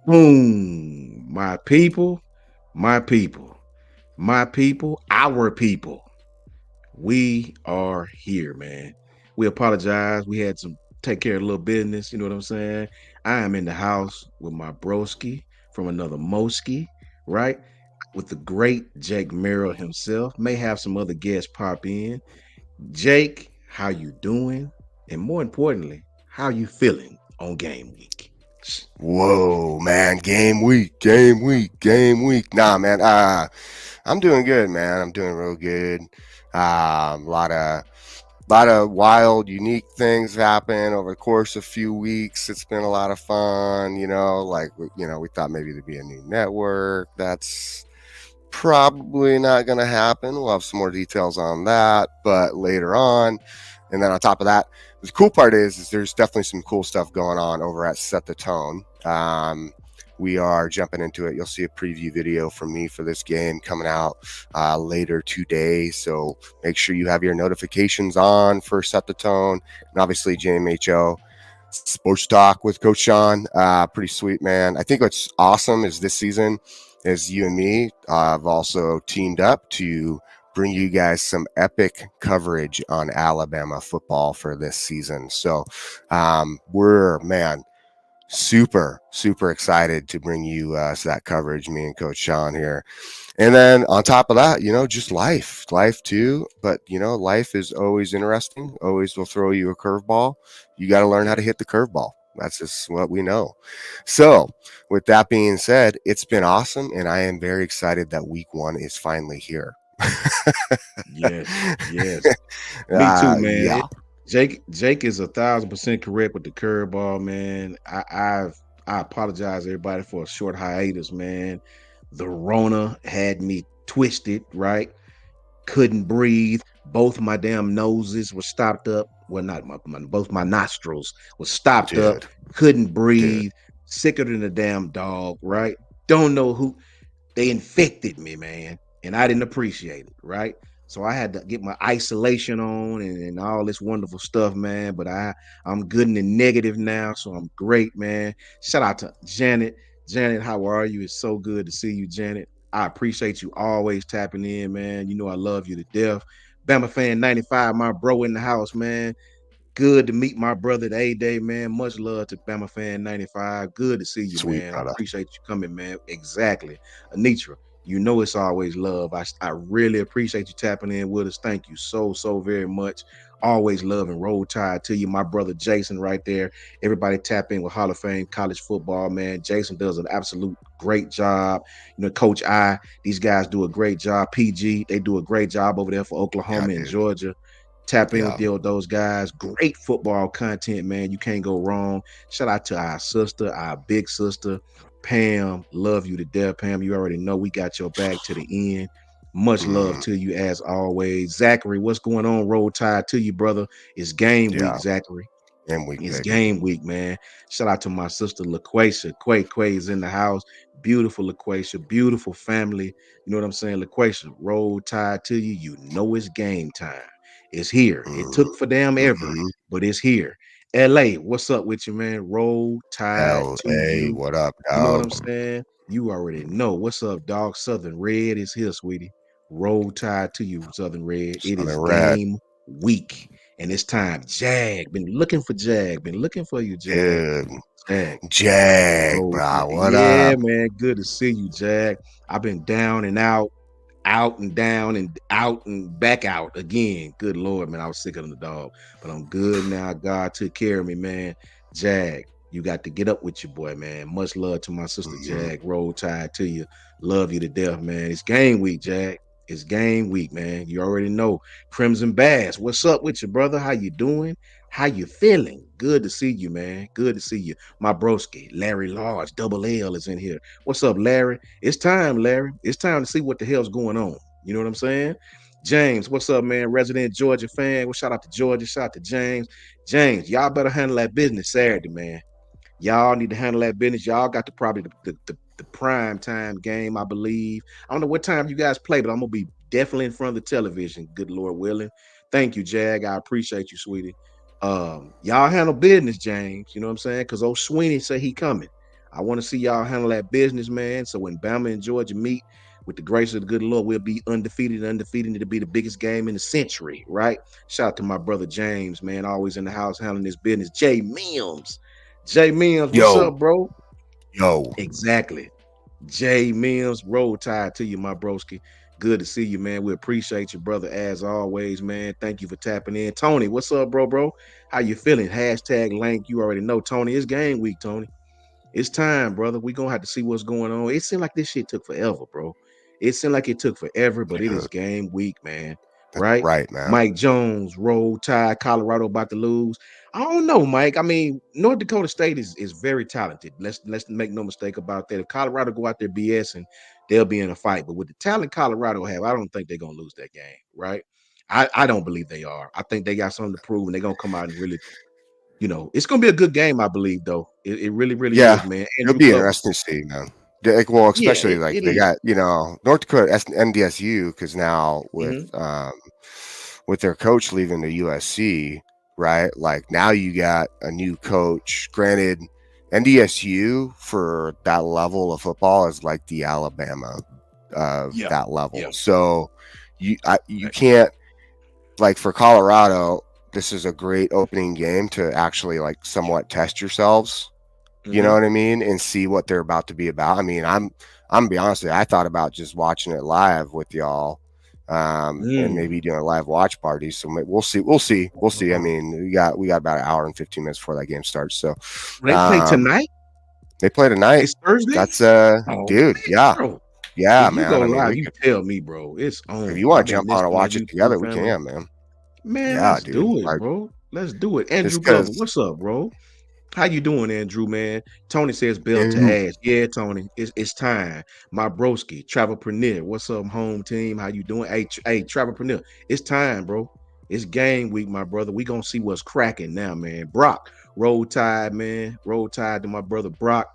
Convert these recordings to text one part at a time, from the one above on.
Boom. My people, my people, our people. We are here, man. We apologize. We had some take care of a little business. You know what I'm saying? I am in the house with my broski from another Moski, right? With the great Jake Merrill himself. May have some other guests pop in. Jake, how you doing? And more importantly, how you feeling on game week? Whoa, man! Game week. Nah, man. I'm doing good, man. I'm doing real good. A lot of wild, unique things happen over the course of a few weeks. It's been a lot of fun. We thought maybe there'd be a new network. That's probably not going to happen. We'll have some more details on that, but later on. And then on top of that, the cool part is there's definitely some cool stuff going on over at Set the Tone. We are jumping into it. You'll see a preview video from me for this game coming out later today. So make sure you have your notifications on for Set the Tone. And obviously, JMHO Sports Talk with Coach Sean. Pretty sweet, man. I think what's awesome is this season is you and me have also teamed up to bring you guys some epic coverage on Alabama football for this season. So we're, man, super excited to bring you that coverage, me and Coach Sean here. And then on top of that, just life too. But life is always interesting, always will throw you a curveball. You got to learn how to hit the curveball. That's just what we know. So with that being said, it's been awesome, and I am very excited that week 1 is finally here. Yes, yes. Me too, man. Yeah, Jake is 1,000% correct with the curveball, man. I apologize everybody for a short hiatus, man. The Rona had me twisted, right? Couldn't breathe. Both my damn noses were stopped up. Well, not both my nostrils were stopped up. dude, Couldn't dude. breathe. Sicker than a damn dog, right? Don't know who they infected me, man, and I didn't appreciate it, right? So I had to get my isolation on and all this wonderful stuff, man. But I'm good in the negative now, so I'm great, man. Shout out to Janet. Janet, how are you? It's so good to see you, Janet. I appreciate you always tapping in, man. You know I love you to death. Bama fan 95, my bro in the house, man. Good to meet my brother A Day, man. Much love to Bama fan 95. Good to see you, Sweet man. I brother. appreciate you coming, man. Exactly. Anitra, you know it's always love. I really appreciate you tapping in with us. Thank you so very much. Always love and roll tide to you. My brother Jason right there. Everybody tap in with Hall of Fame college football, man. Jason does an absolute great job. You know, Coach I, these guys do a great job. PG, they do a great job over there for Yeah, Oklahoma and dude. Georgia. Tap in Yeah. with those guys. Great football content, man. You can't go wrong. Shout out to our sister, our big sister, Pam. Love you to death, Pam. You already know we got your back to the end. Much love Mm, to you as always. Zachary, what's going on? Roll Tide to you, brother. It's game week, yeah. Zachary. And week, It's baby. game week, man. Shout out to my sister LaQuasia. Quay is in the house. Beautiful LaQuasia. Beautiful family. You know what I'm saying? LaQuasia, roll tide to you. You know it's game time. It's here. It Mm, took for damn ever, mm-hmm. but it's here. LA, what's up with you, man? Roll tide to LA, you. what up, You know what dog? I'm saying? You already know. What's up, dog? Southern Red is here, sweetie. Roll tide to you, Southern Red. It is Southern Red. game week. And it's time. Jag. Been looking for Jag. Been looking for you, Jag. Dude. Jag. Jag, Roll bro. Tide. What Yeah, up? man. Good to see you, Jag. I've been down and out and down and out and back out again. Good Lord, man. I was sick of the dog. But I'm good now. God took care of me, man. Jag. You got to get up with your boy, man. Much love to my sister Mm-hmm. Jag. Roll Tide to you. Love you to death, man. It's game week, Jag. It's game week, man. You already know. Crimson Bass, what's up with you, brother? How you doing? How you feeling? Good to see you, man. Good to see you. My broski, Larry Large, double L is in here. What's up, Larry? It's time, Larry. It's time to see what the hell's going on. You know what I'm saying? James, what's up, man? Resident Georgia fan. Well, shout out to Georgia. Shout out to James. James, y'all better handle that business Saturday, man. Y'all need to handle that business. Y'all got probably the prime time game, I believe. I don't know what time you guys play, but I'm gonna be definitely in front of the television. Good Lord willing. Thank you, Jag. I appreciate you, sweetie. Y'all handle business, James. You know what I'm saying? Because old Sweeney say he coming. I want to see y'all handle that business, man. So when Bama and Georgia meet, with the grace of the good Lord, we'll be undefeated. Undefeated to be the biggest game in the century, right? Shout out to my brother James, man, always in the house handling this business. Jay Mims. Jay Mims, what's Yo, up, bro? yo, Exactly. Jay Mims, roll tide to you, my broski. Good to see you, man. We appreciate you, brother, as always, man. Thank you for tapping in. Tony, what's up, bro? How you feeling? Hashtag Lank. You already know, Tony. It's game week, Tony. It's time, brother. We gonna have to see what's going on. It seemed like this shit took forever, bro. It seemed like it took forever, but it is dude, game week, man. that's Right? right, man. Mike Jones, roll tide, Colorado about to lose. I don't know, Mike. I mean, North Dakota State is very talented. Let's make no mistake about that. If Colorado go out there BSing, they'll be in a fight. But with the talent Colorado have, I don't think they're gonna lose that game, right? I don't believe they are. I think they got something to prove, and they're gonna come out and really, it's gonna be a good game, I believe, though. It really, really Yeah, is, man. it'll Andrew be covers. interesting to see, man. Like, well, Yeah, especially like it they is. got North Dakota NDSU because now Mm-hmm. with their coach leaving the USC, right? Like now you got a new coach. Granted, NDSU for that level of football is like the Alabama of Yeah. that level. Yeah. So you Right. can't, like, for Colorado. This is a great opening game to actually like Yeah. somewhat test yourselves, you know Mm-hmm. what I mean, and see what they're about to be about. I mean, I'm gonna be honest with you, I thought about just watching it live with y'all, and maybe Mm. doing a live watch party. So we'll see. I Oh. mean, we got about an hour and 15 minutes before that game starts. So, They play um, tonight. they play tonight. It's Thursday. That's Oh dude, man, yeah, bro. yeah, If you man. go I mean, live, we you could, tell me, bro. It's if you on. want I've to been jump on missing and my watch it YouTube together, we family. can, man. Man, Yeah, let's dude. do it, Like, bro. Let's do it. Andrew just Glover, because. what's up, bro? How you doing, Andrew, man? Tony says belt to ass. Yeah, Tony, it's time. My broski, Travelpreneur. What's up, home team? How you doing? Hey, Travelpreneur. It's time, bro. It's game week, my brother. We gonna see what's cracking now, man. Brock, roll tide, man. Roll tide to my brother Brock.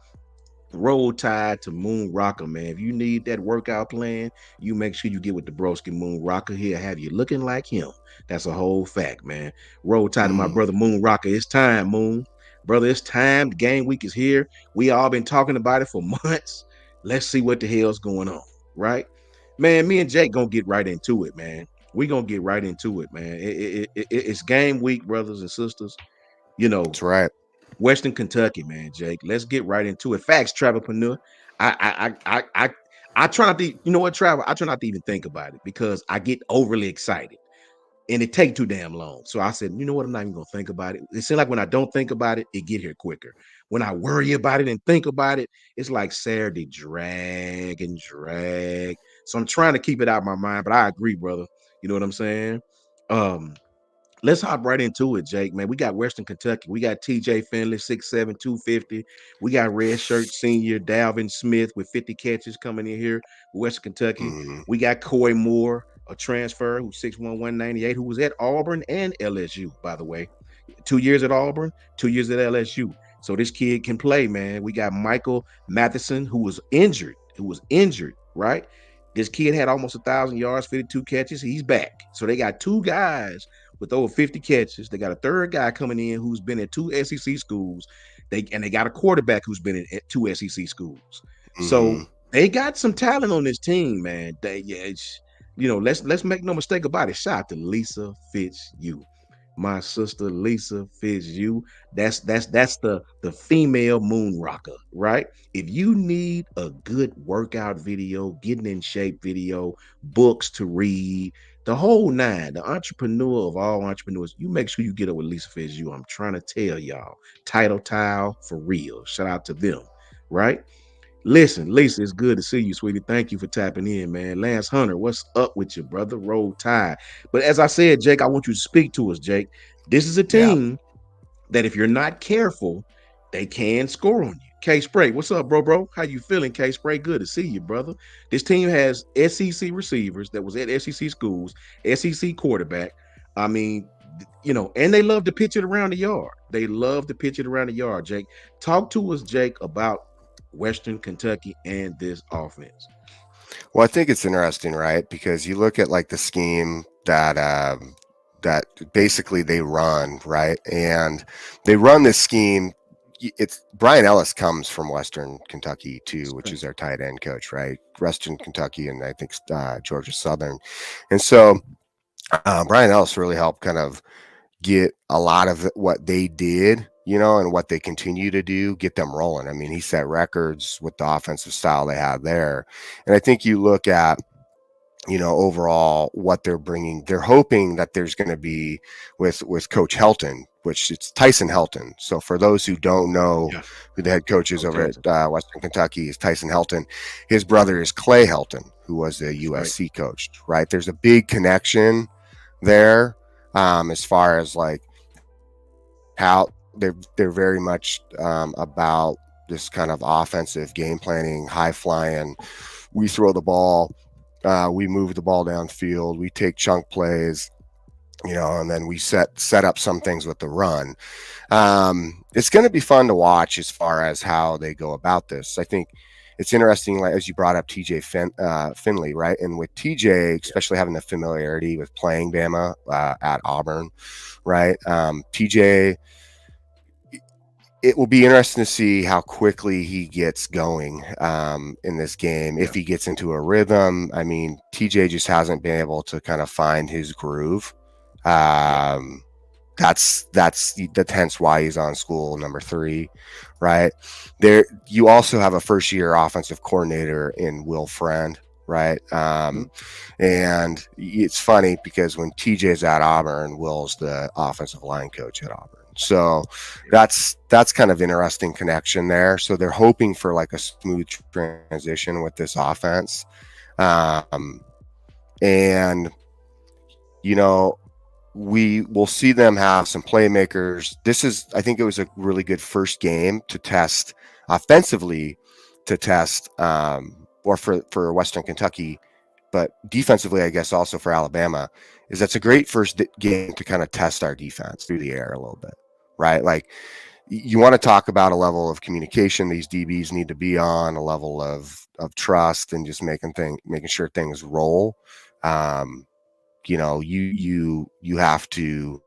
Roll tide to Moon Rocker, man. If you need that workout plan, you make sure you get with the broski Moon Rocker. He'll have you looking like him. That's a whole fact, man. Roll tide to my Mm, brother Moon Rocker. It's time, Moon. Brother, it's time. The game week is here. We all been talking about it for months. Let's see what the hell's going on, right? Man, me and Jake gonna get right into it, man. We gonna get right into it, man. It's game week, brothers and sisters. You know, that's right. Western Kentucky, man, Jake. Let's get right into it. Facts, Travelpreneur. I try not to, you know what, Travel? I try not to even think about it because I get overly excited and it take too damn long. So I said, you know what? I'm not even gonna think about it. It seems like when I don't think about it, it get here quicker. When I worry about it and think about it, it's like Saturday drag and drag. So I'm trying to keep it out of my mind, but I agree, brother. You know what I'm saying? Um, Let's hop right into it, Jake. Man, we got Western Kentucky. We got TJ Finley, 6'7", 250. We got red shirt senior Dalvin Smith with 50 catches coming in here. Western Kentucky. Mm, We got Coy Moore, a transfer who's 6'1", 198, who was at Auburn and LSU, by the way. 2 years at Auburn, 2 years at LSU. So this kid can play, man. We got Michael Matheson, who was injured, right? This kid had almost 1,000 yards, 52 catches. He's back. So they got two guys with over 50 catches. They got a third guy coming in who's been at two SEC schools. They got a quarterback who's been at two SEC schools. So mm. they got some talent on this team, man. Let's make no mistake about it. Shout out to Lisa Fitz, my sister Lisa Fitz. That's the female moon rocker, right? If you need a good workout video, getting in shape video, books to read, the whole nine, the entrepreneur of all entrepreneurs, you make sure you get up with Lisa Fitz. I'm trying to tell y'all, title tile for real. Shout out to them, right? Listen, Lisa, it's good to see you, sweetie. Thank you for tapping in, man. Lance Hunter, what's up with you, brother? Roll Tide. But as I said, Jake, I want you to speak to us, Jake. This is a Yeah. team that if you're not careful, they can score on you. K Spray, what's up, bro? How you feeling, K Spray? Good to see you, brother. This team has SEC receivers that was at SEC schools, SEC quarterback. I mean, and they love to pitch it around the yard. They love to pitch it around the yard, Jake. Talk to us, Jake, about Western Kentucky and this offense. Well, I think it's interesting, right? Because you look at like the scheme that basically they run, right? And they run this scheme it's Brian Ellis comes from Western Kentucky too, which is Strength. their tight end coach, right? Western Kentucky and I think Georgia Southern, and so Brian Ellis really helped kind of get a lot of what they did, and what they continue to do, get them rolling. I mean, he set records with the offensive style they had there, and I think you look at overall what they're bringing. They're hoping that there's going to be with Coach Helton, which it's Tyson Helton. So for those who don't know Yeah. who the head coach is Coach over Hilton. at Western Kentucky, is Tyson Helton. His brother is Clay Helton, who was the That's right. USC coach. Right, there's a big connection there, as far as like how they're very much about this kind of offensive game planning, high flying. We throw the ball, we move the ball downfield, we take chunk plays, and then we set up some things with the run. It's going to be fun to watch as far as how they go about this. I think it's interesting, like as you brought up TJ Finley, right? And with TJ, Yeah. especially having the familiarity with playing Bama at Auburn, right? TJ, it will be interesting to see how quickly he gets going in this game. If Yeah. he gets into a rhythm, I mean, TJ just hasn't been able to kind of find his groove. Yeah. Um, that's hence why he's on school number 3, right? There, you also have a first year offensive coordinator in Will Friend, right? Mhm. And it's funny because when TJ's at Auburn, Will's the offensive line coach at Auburn. So Yeah. that's kind of interesting connection there. So they're hoping for like a smooth transition with this offense. Um, and you know, we will see them have some playmakers. This is, I think it was a really good first game to test offensively, to test, or for Western Kentucky, but defensively, I guess also for Alabama, is that's a great first game to kind of test our defense through the air a little bit, right? Like you want to talk about a level of communication these DBs need to be on, a level of trust, and just making sure things roll. Um, you have to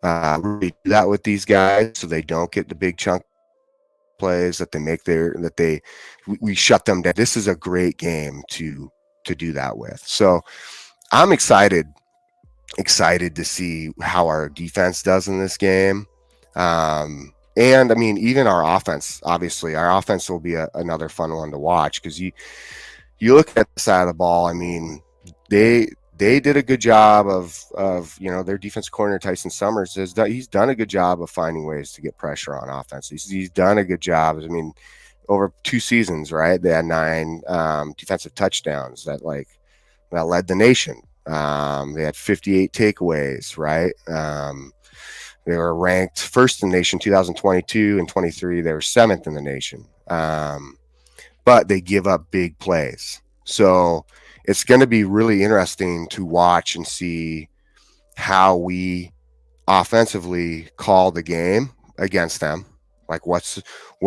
really do that with these guys so they don't get the big chunk plays, that we shut them down. This is a great game to do that with. So I'm excited to see how our defense does in this game. And I mean, even our offense, obviously, our offense will be another fun one to watch because you look at the side of the ball. I mean, they did a good job of their defense coordinator Tyson Summers he's done a good job of finding ways to get pressure on offense. He's done a good job. I mean, over 2 seasons, right? They had 9 defensive touchdowns that led the nation. They had 58 takeaways, right? They were ranked first in the nation 2022 and 23. They were 7th in the nation. But they give up big plays. So it's going to be really interesting to watch and see how we offensively call the game against them. Like what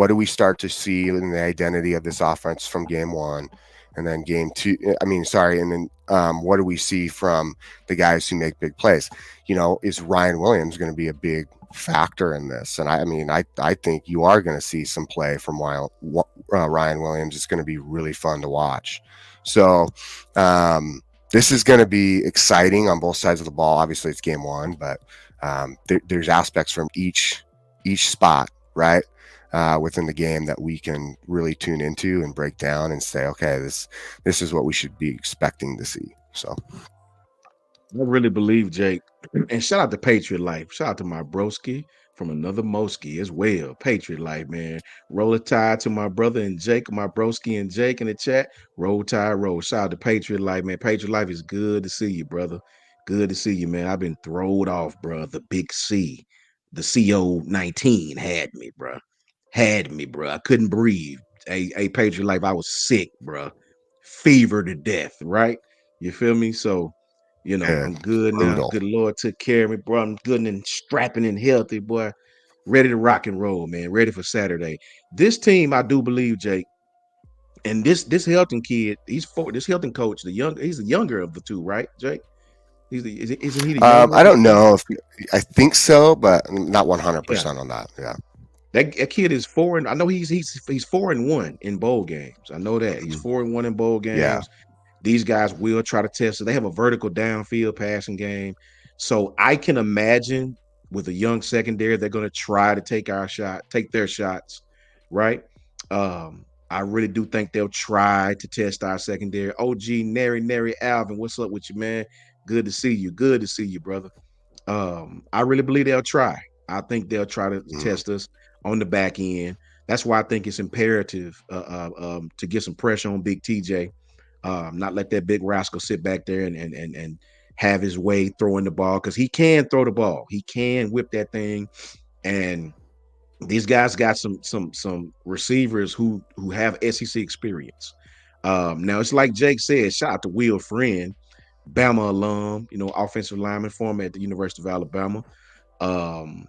do we start to see in the identity of this offense from game 1, and then game 2? I mean, sorry, and then what do we see from the guys who make big plays? Is Ryan Williams going to be a big factor in this? And I mean, I think you are going to see some play from Ryan Williams. It's going to be really fun to watch. So this is going to be exciting on both sides of the ball. Obviously, it's game 1, but there's aspects from each spot, right, within the game that we can really tune into and break down and say, okay, this is what we should be expecting to see. So I really believe, Jake. And shout out to Patriot Life. Shout out to my broski from another Moski as well. Patriot Life, man. Roll a tide to my brother and Jake, my broski and Jake in the chat. Roll tide, roll. Shout out to Patriot Life, man. Patriot Life is good to see you, brother. Good to see you, man. I've been throwed off, bro. The big C, the CO-19 had me, bro. Had me, bro. I couldn't breathe. Patriot Life, I was sick, bro. Fever to death, right? You feel me? So, yeah, I'm good now. brutal. Good Lord took care of me, bro. I'm good and strapping and healthy, boy. Ready to rock and roll, man. Ready for Saturday. This team, I do believe, Jake, and this Hilton kid, this Hilton coach, he's the younger of the two, right, Jake? Isn't he the younger I of the don't two? know if I think so, but not Yeah. 100% on that. Yeah. That kid is four and I know he's 4-1 in bowl games. I know that he's Mhm. 4-1 in bowl Yeah. games. These guys will try to test it. They have a vertical downfield passing game. So I can imagine with a young secondary, they're going to try to take their shots, right? I really do think they'll try to test our secondary. OG, Nary, Alvin, what's up with you, man? Good to see you. Good to see you, brother. I really believe they'll try. I think they'll try to Mhm. test us on the back end. That's why I think it's imperative to get some pressure on Big TJ. Not let that big rascal sit back there and have his way throwing the ball because he can throw the ball. He can whip that thing, and these guys got some receivers who have SEC experience. Now it's like Jake said. Shout out to Will Friend, Bama alum, offensive lineman, former at the University of Alabama. Um,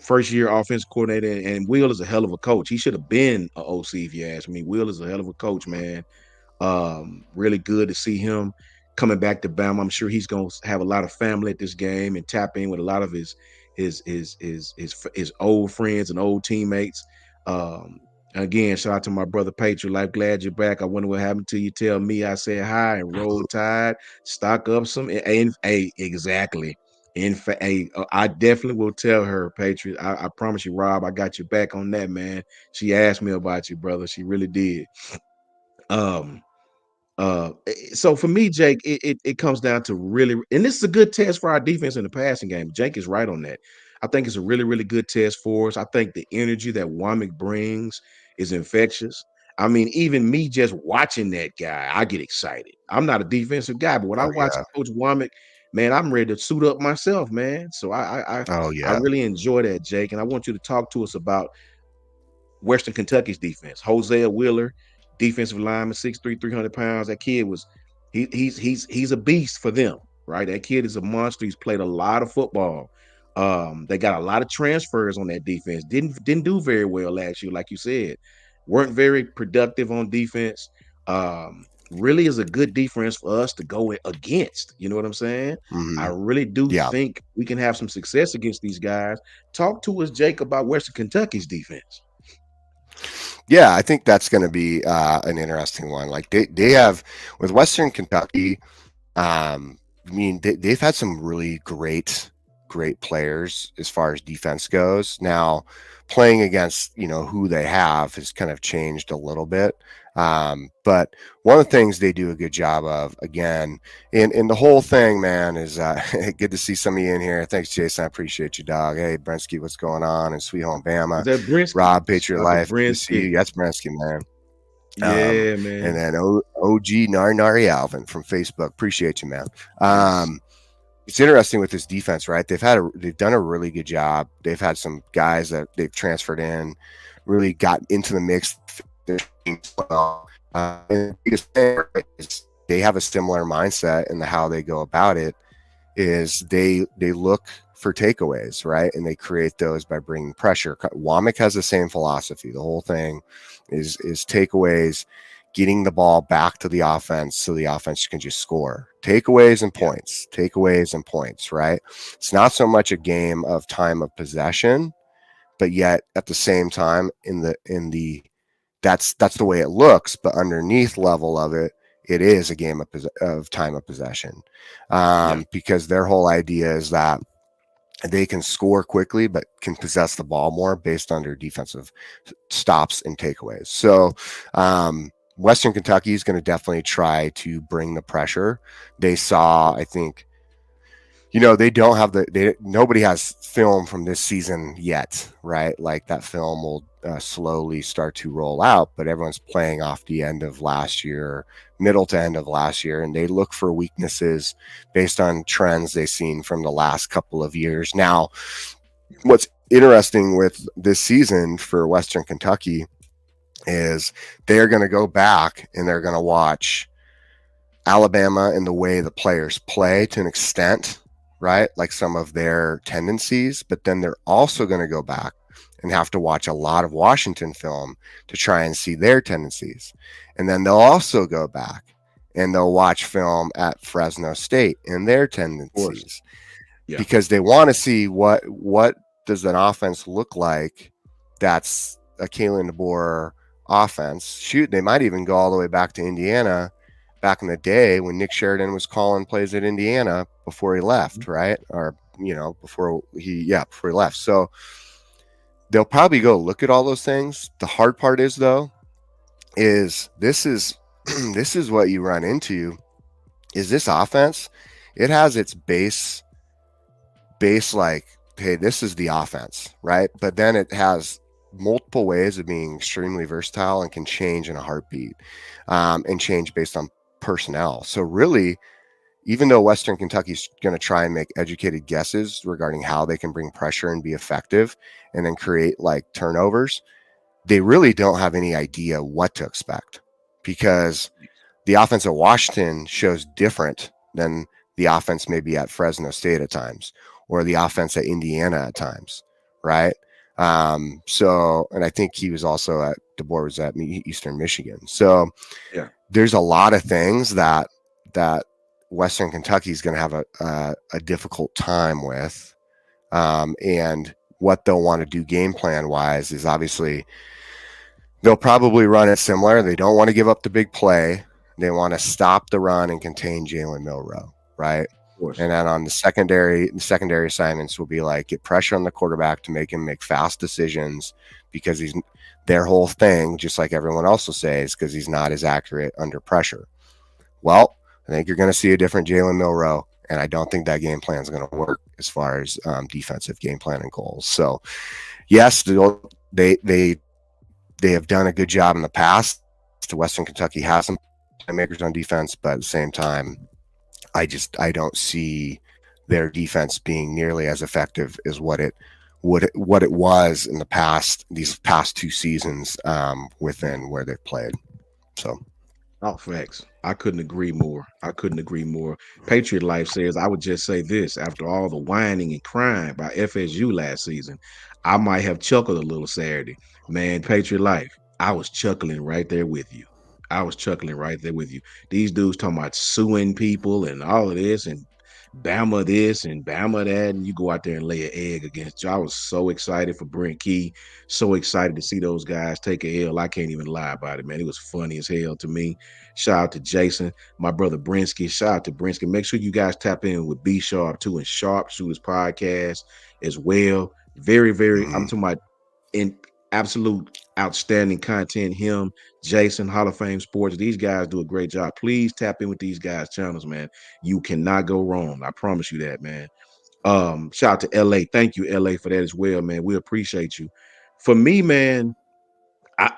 first year offensive coordinator, and Will is a hell of a coach. He should have been a OC if you ask me. Will is a hell of a coach, man. Really good to see him coming back to Bama. I'm sure he's going to have a lot of family at this game and tap in with a lot of his old friends and old teammates. Um, Again, shout out to my brother Patriot Life. Glad you're back. I wonder what happened to you. Tell me I said hi and roll tide. Stock up some. And hey, exactly. In fact, hey, I definitely will tell her, Patriot. I promise you, Rob. I got your back on that, man. She asked me about you, brother. She really did. Um, so for me, Jake, it comes down to really, and this is a good test for our defense in the passing game. Jake is right on that. I think it's a really, really good test for us. I think the energy that Womack brings is infectious. I mean, even me just watching that guy, I get excited. I'm not a defensive guy, but when I Oh watch yeah. Coach Womack, man, I'm ready to suit up myself, man. So Oh I yeah. really enjoy that, Jake, and I want you to talk to us about Western Kentucky's defense. Hosea Wheeler, defensive lineman, 6'3", 300 pounds. That kid was he's a beast for them, right? That kid is a monster. He's played a lot of football. They got a lot of transfers on that defense. Didn't do very well last year, like you said. Weren't very productive on defense. Really is a good defense for us to go against. You know what I'm saying? I Hmm. really do Yeah. think we can have some success against these guys. Talk to us, Jake, about Western Kentucky's defense. Yeah, I think that's going to be an interesting one. Like they have with Western Kentucky. I mean, they've had some really great players as far as defense goes. Now, playing against who they have has kind of changed a little bit. But one of the things they do a good job of, again, in the whole thing, man, is good to see some of you in here. Thanks, Jason. I appreciate you, dog. Hey, Brensky, what's going on? And Sweet Home Is Bama, that Brinsky? Rob, Patriot Shout out to Life. Good to see Brinsky. you. That's Brensky, man. Yeah, And man. then OG Nari Alvin from Facebook. Appreciate you, man. Yes. It's interesting with this defense, right? They've done a really good job. They've had some guys that they've transferred in, really got into the mix well. And the biggest thing is they have a similar mindset in the how they go about it. Is they look for takeaways, right? And they create those by bringing pressure. Womack has the same philosophy. The whole thing is takeaways, getting the ball back to the offense so the offense can just score. Yeah. Takeaways and points, right? It's not so much a game of time of possession, but yet at the same time in the that's the way it looks, but underneath level of it, it is a game of time of possession, Yeah. because their whole idea is that they can score quickly, but can possess the ball more based on their defensive stops and takeaways. So, Western Kentucky is going to definitely try to bring the pressure. They saw, I think, they don't have nobody has film from this season yet, right? Like that film will slowly start to roll out, but everyone's playing off the end of last year, middle to end of last year, and they look for weaknesses based on trends they've seen from the last couple of years. Now, what's interesting with this season for Western Kentucky is they're going to go back and they're going to watch Alabama and the way the players play to an extent, right? Like some of their tendencies, but then they're also going to go back and have to watch a lot of Washington film to try and see their tendencies. And then they'll also go back and they'll watch film at Fresno State and their Of course. tendencies Yeah. because they want to see what does an offense look like that's a Kalen DeBoer offense. Shoot, they might even go all the way back to Indiana back in the day when Nick Sheridan was calling plays at Indiana before he left, right? Or, before he left. So they'll probably go look at all those things. The hard part is, though, is this is this is what you run into is this offense. It has its base like, hey, this is the offense, right? But then it has multiple ways of being extremely versatile and can change in a heartbeat, and change based on personnel. So really, even though Western Kentucky's going to try and make educated guesses regarding how they can bring pressure and be effective and then create like turnovers, they really don't have any idea what to expect, because the offense at Washington shows different than the offense maybe at Fresno State at times, or the offense at Indiana at times, right? And I think he was also at DeBoer was at Eastern Michigan. So Yeah, there's a lot of things that Western Kentucky is going to have a difficult time with, and what they'll want to do game plan wise is obviously they'll probably run it similar. They don't want to give up the big play. They want to stop the run and contain Jalen Milroe, right? of course. And then on the secondary assignments will be like get pressure on the quarterback to make him make fast decisions, because he's their whole thing, just like everyone else will say, is because he's not as accurate under pressure. Well, I think you're going to see a different Jalen Milroe, and I don't think that game plan is going to work as far as defensive game plan and goals. So, yes, they have done a good job in the past. Western Kentucky has some playmakers on defense, but at the same time, I don't see their defense being nearly as effective as what it was in the past, these past two seasons, within where they've played. So Oh, facts. I couldn't agree more. I couldn't agree more. Patriot Life says, I would just say this after all the whining and crying by FSU last season, I might have chuckled a little Saturday. Man, Patriot Life, I was chuckling right there with you. I was chuckling right there with you. These dudes talking about suing people and all of this and Bama this and Bama that, and you go out there and lay an egg against you. I was so excited for Brent Key, so excited to see those guys take a L. I can't even lie about it, man. It was funny as hell to me. Shout out to Jason, my brother Brinsky. Shout out to Brinsky. Make sure you guys tap in with B Sharp too and Sharp Shooters podcast as well. Very, very, I'm mhm. talking about in absolute outstanding content. Him, Jason, Hall of Fame Sports. These guys do a great job. Please tap in with these guys' channels, man. You cannot go wrong. I promise you that, man. Shout out to LA. Thank you, LA, for that as well, man. We appreciate you. For me, man, I,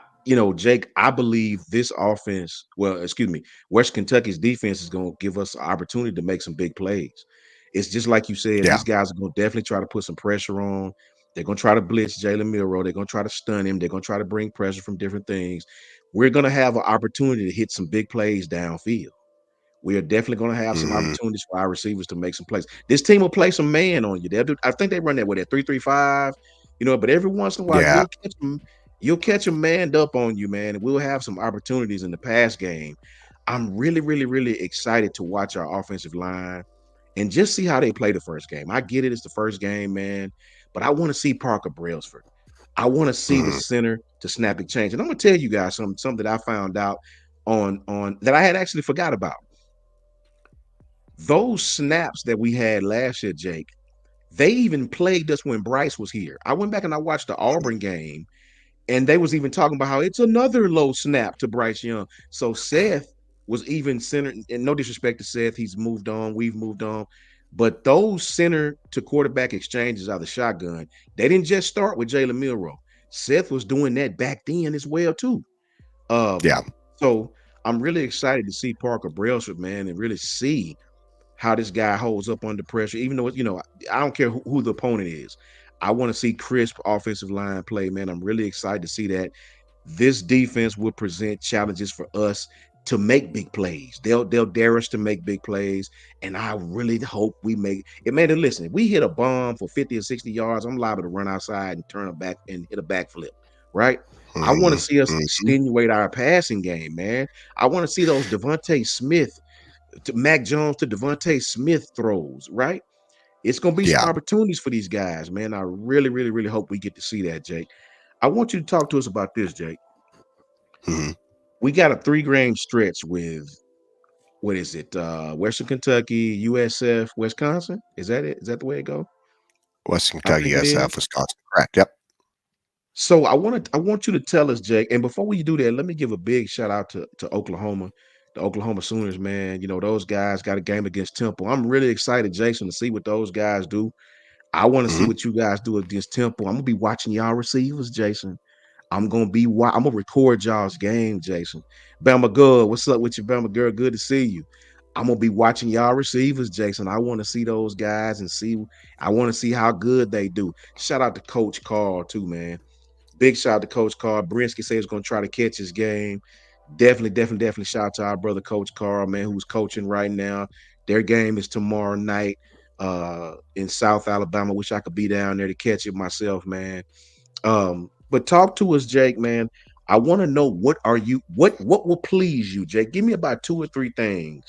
Jake, I believe this offense, well, excuse me, West Kentucky's defense is going to give us an opportunity to make some big plays. It's just like you said, Yeah. these guys are going to definitely try to put some pressure on. They're going to try to blitz Jalen Milroe. They're going to try to stun him. They're going to try to bring pressure from different things. We're going to have an opportunity to hit some big plays downfield. We are definitely going to have some Mhm. opportunities for our receivers to make some plays. This team will play some man on you. I think they run that with that 3-3-5, but every once in a while Yeah. you'll catch them manned up on you, man. And we'll have some opportunities in the pass game. I'm really, really, really excited to watch our offensive line and just see how they play the first game. I get it, it's the first game, man, but I want to see Parker Brailsford. I want to see the Mhm. center to snap and change. And I'm gonna tell you guys something that I found out on that I had actually forgot about. Those snaps that we had last year, Jake, they even plagued us when Bryce was here. I went back and I watched the Auburn game, and they was even talking about how it's another low snap to Bryce Young. So Seth was even center, and no disrespect to Seth, he's moved on, we've moved on. But those center to quarterback exchanges out of the shotgun, they didn't just start with Jalen Milroe. Seth was doing that back then as well, too. Yeah. So I'm really excited to see Parker Brailsford, man, and really see how this guy holds up under pressure. Even though I don't care who the opponent is. I want to see crisp offensive line play, man. I'm really excited to see that. This defense will present challenges for us to make big plays. They'll dare us to make big plays, and I really hope we make it. Man, and listen, if we hit a bomb for 50 or 60 yards, I'm liable to run outside and turn a back and hit a backflip, right? I want to Mhm. see us Mhm. extenuate our passing game, man. I want to see those Devontae Smith to Mac Jones to Devontae Smith throws, right? It's gonna be some Yeah. opportunities for these guys, man. I really, really, really hope we get to see that, Jake. I want you to talk to us about this, Jake. Mhm. We got a 3 game stretch with what is it? Western Kentucky, USF, Wisconsin. Is that it? Is that the way it go? Western I Kentucky, think it SF, is. Wisconsin. Correct. Yep. So I want you to tell us, Jake. And before you do that, let me give a big shout out to Oklahoma, the Oklahoma Sooners, man. You know, those guys got a game against Temple. I'm really excited, Jason, to see what those guys do. I want to see Hmm. what you guys do against Temple. I'm gonna be watching y'all receivers, Jason. I'm gonna record y'all's game, Jason. Bama good. What's up with you, Bama girl? Good to see you. I'm gonna be watching y'all receivers, Jason. I want to see those guys and see. I want to see how good they do. Shout out to Coach Carl too, man. Big shout out to Coach Carl. Brinsky says he's gonna try to catch his game. Definitely shout out to our brother Coach Carl, man, who's coaching right now. Their game is tomorrow night in South Alabama. Wish I could be down there to catch it myself, man. But talk to us, Jake, man. I want to know what will please you, Jake. Give me about 2 or 3 things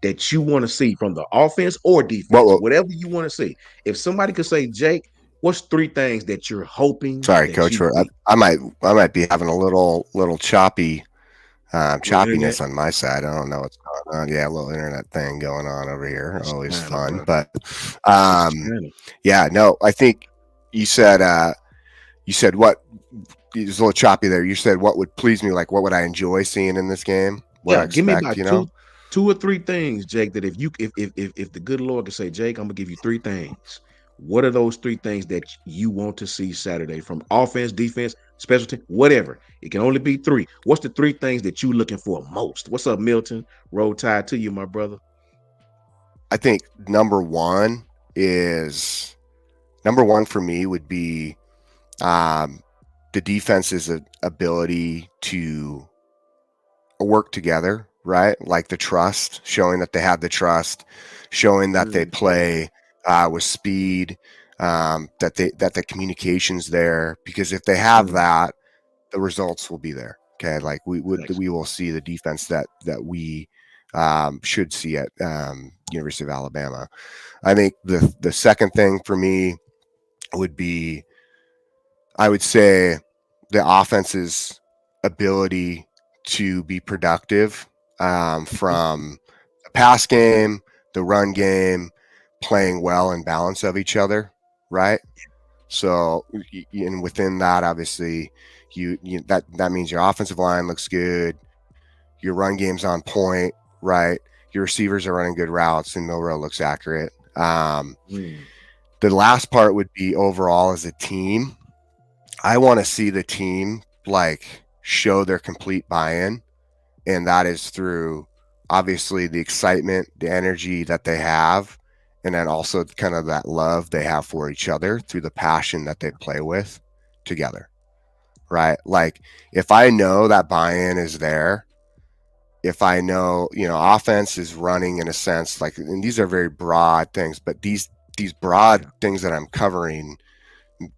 that you want to see from the offense or defense, Well, whatever you want to see. If somebody could say, Jake, what's 3 things that you're hoping sorry, that Coach. you For see? I might be having a little choppy Little internet. choppiness on my side. I don't know what's going on. Yeah, a little internet thing going on over here. It's Always China, fun, bro. but It's um, China. yeah, no. I think you said you said what? It was a little choppy there. You said what would please me, like what would I enjoy seeing in this game? What I Yeah, give me expect, about you two, know? 2 or 3 things, Jake. That if you if the good Lord could say, Jake, I'm gonna give you 3 things. What are those 3 things that you want to see Saturday from offense, defense, special team, whatever? It can only be 3. What's the 3 things that you looking for most? What's up, Milton? Roll tide to you, my brother. I think is number one for me would be um, the defense's ability to work together, right? Like the trust, showing that they have the trust, showing that they Mhm. play with speed, that the communication's there. Because if they have Mm, that, the results will be there. Okay, like we excellent. will see the defense that we should see at University of Alabama. I think the second thing for me would be, I would say, the offense's ability to be productive from the pass game, the run game, playing well and balance of each other, right? So, and within that, obviously, that means your offensive line looks good, your run game's on point, right? Your receivers are running good routes, and Milrow looks accurate. Mm, The last part would be overall as a team. I want to see the team like show their complete buy-in, and that is through obviously the excitement, the energy that they have, and then also kind of that love they have for each other through the passion that they play with together, right? Like if I know that buy-in is there, if I know, offense is running in a sense like, and these are very broad things, but these broad yeah, things that I'm covering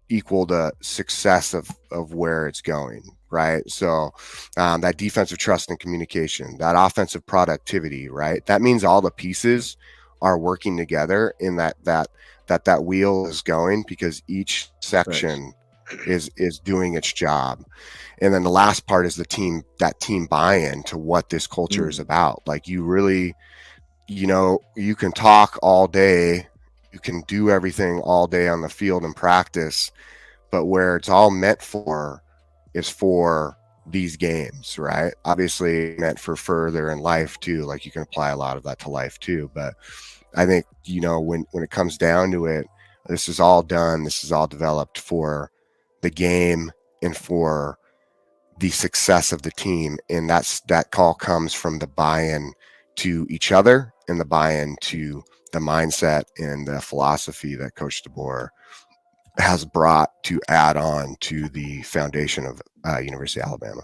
equal the success of where it's going, right? So that defensive trust and communication, that offensive productivity, right? That means all the yeah, pieces are working together in that wheel is going, because each facts. section is doing its job. And then the last part is that team buy-in to what this culture is Mm, about. Like you really, you can talk all day, you can do everything all day on the field and practice, but where it's all meant for is for these games, right? Obviously, it's meant for further in life too. Like you can apply a lot of that to life too. But I think, when it comes down to it, this is all done, this is all developed for the game and for the success of the team. And that call comes from the buy-in to each other and the buy-in to the mindset and the philosophy that Coach DeBoer has brought to add on to the foundation of University of Alabama.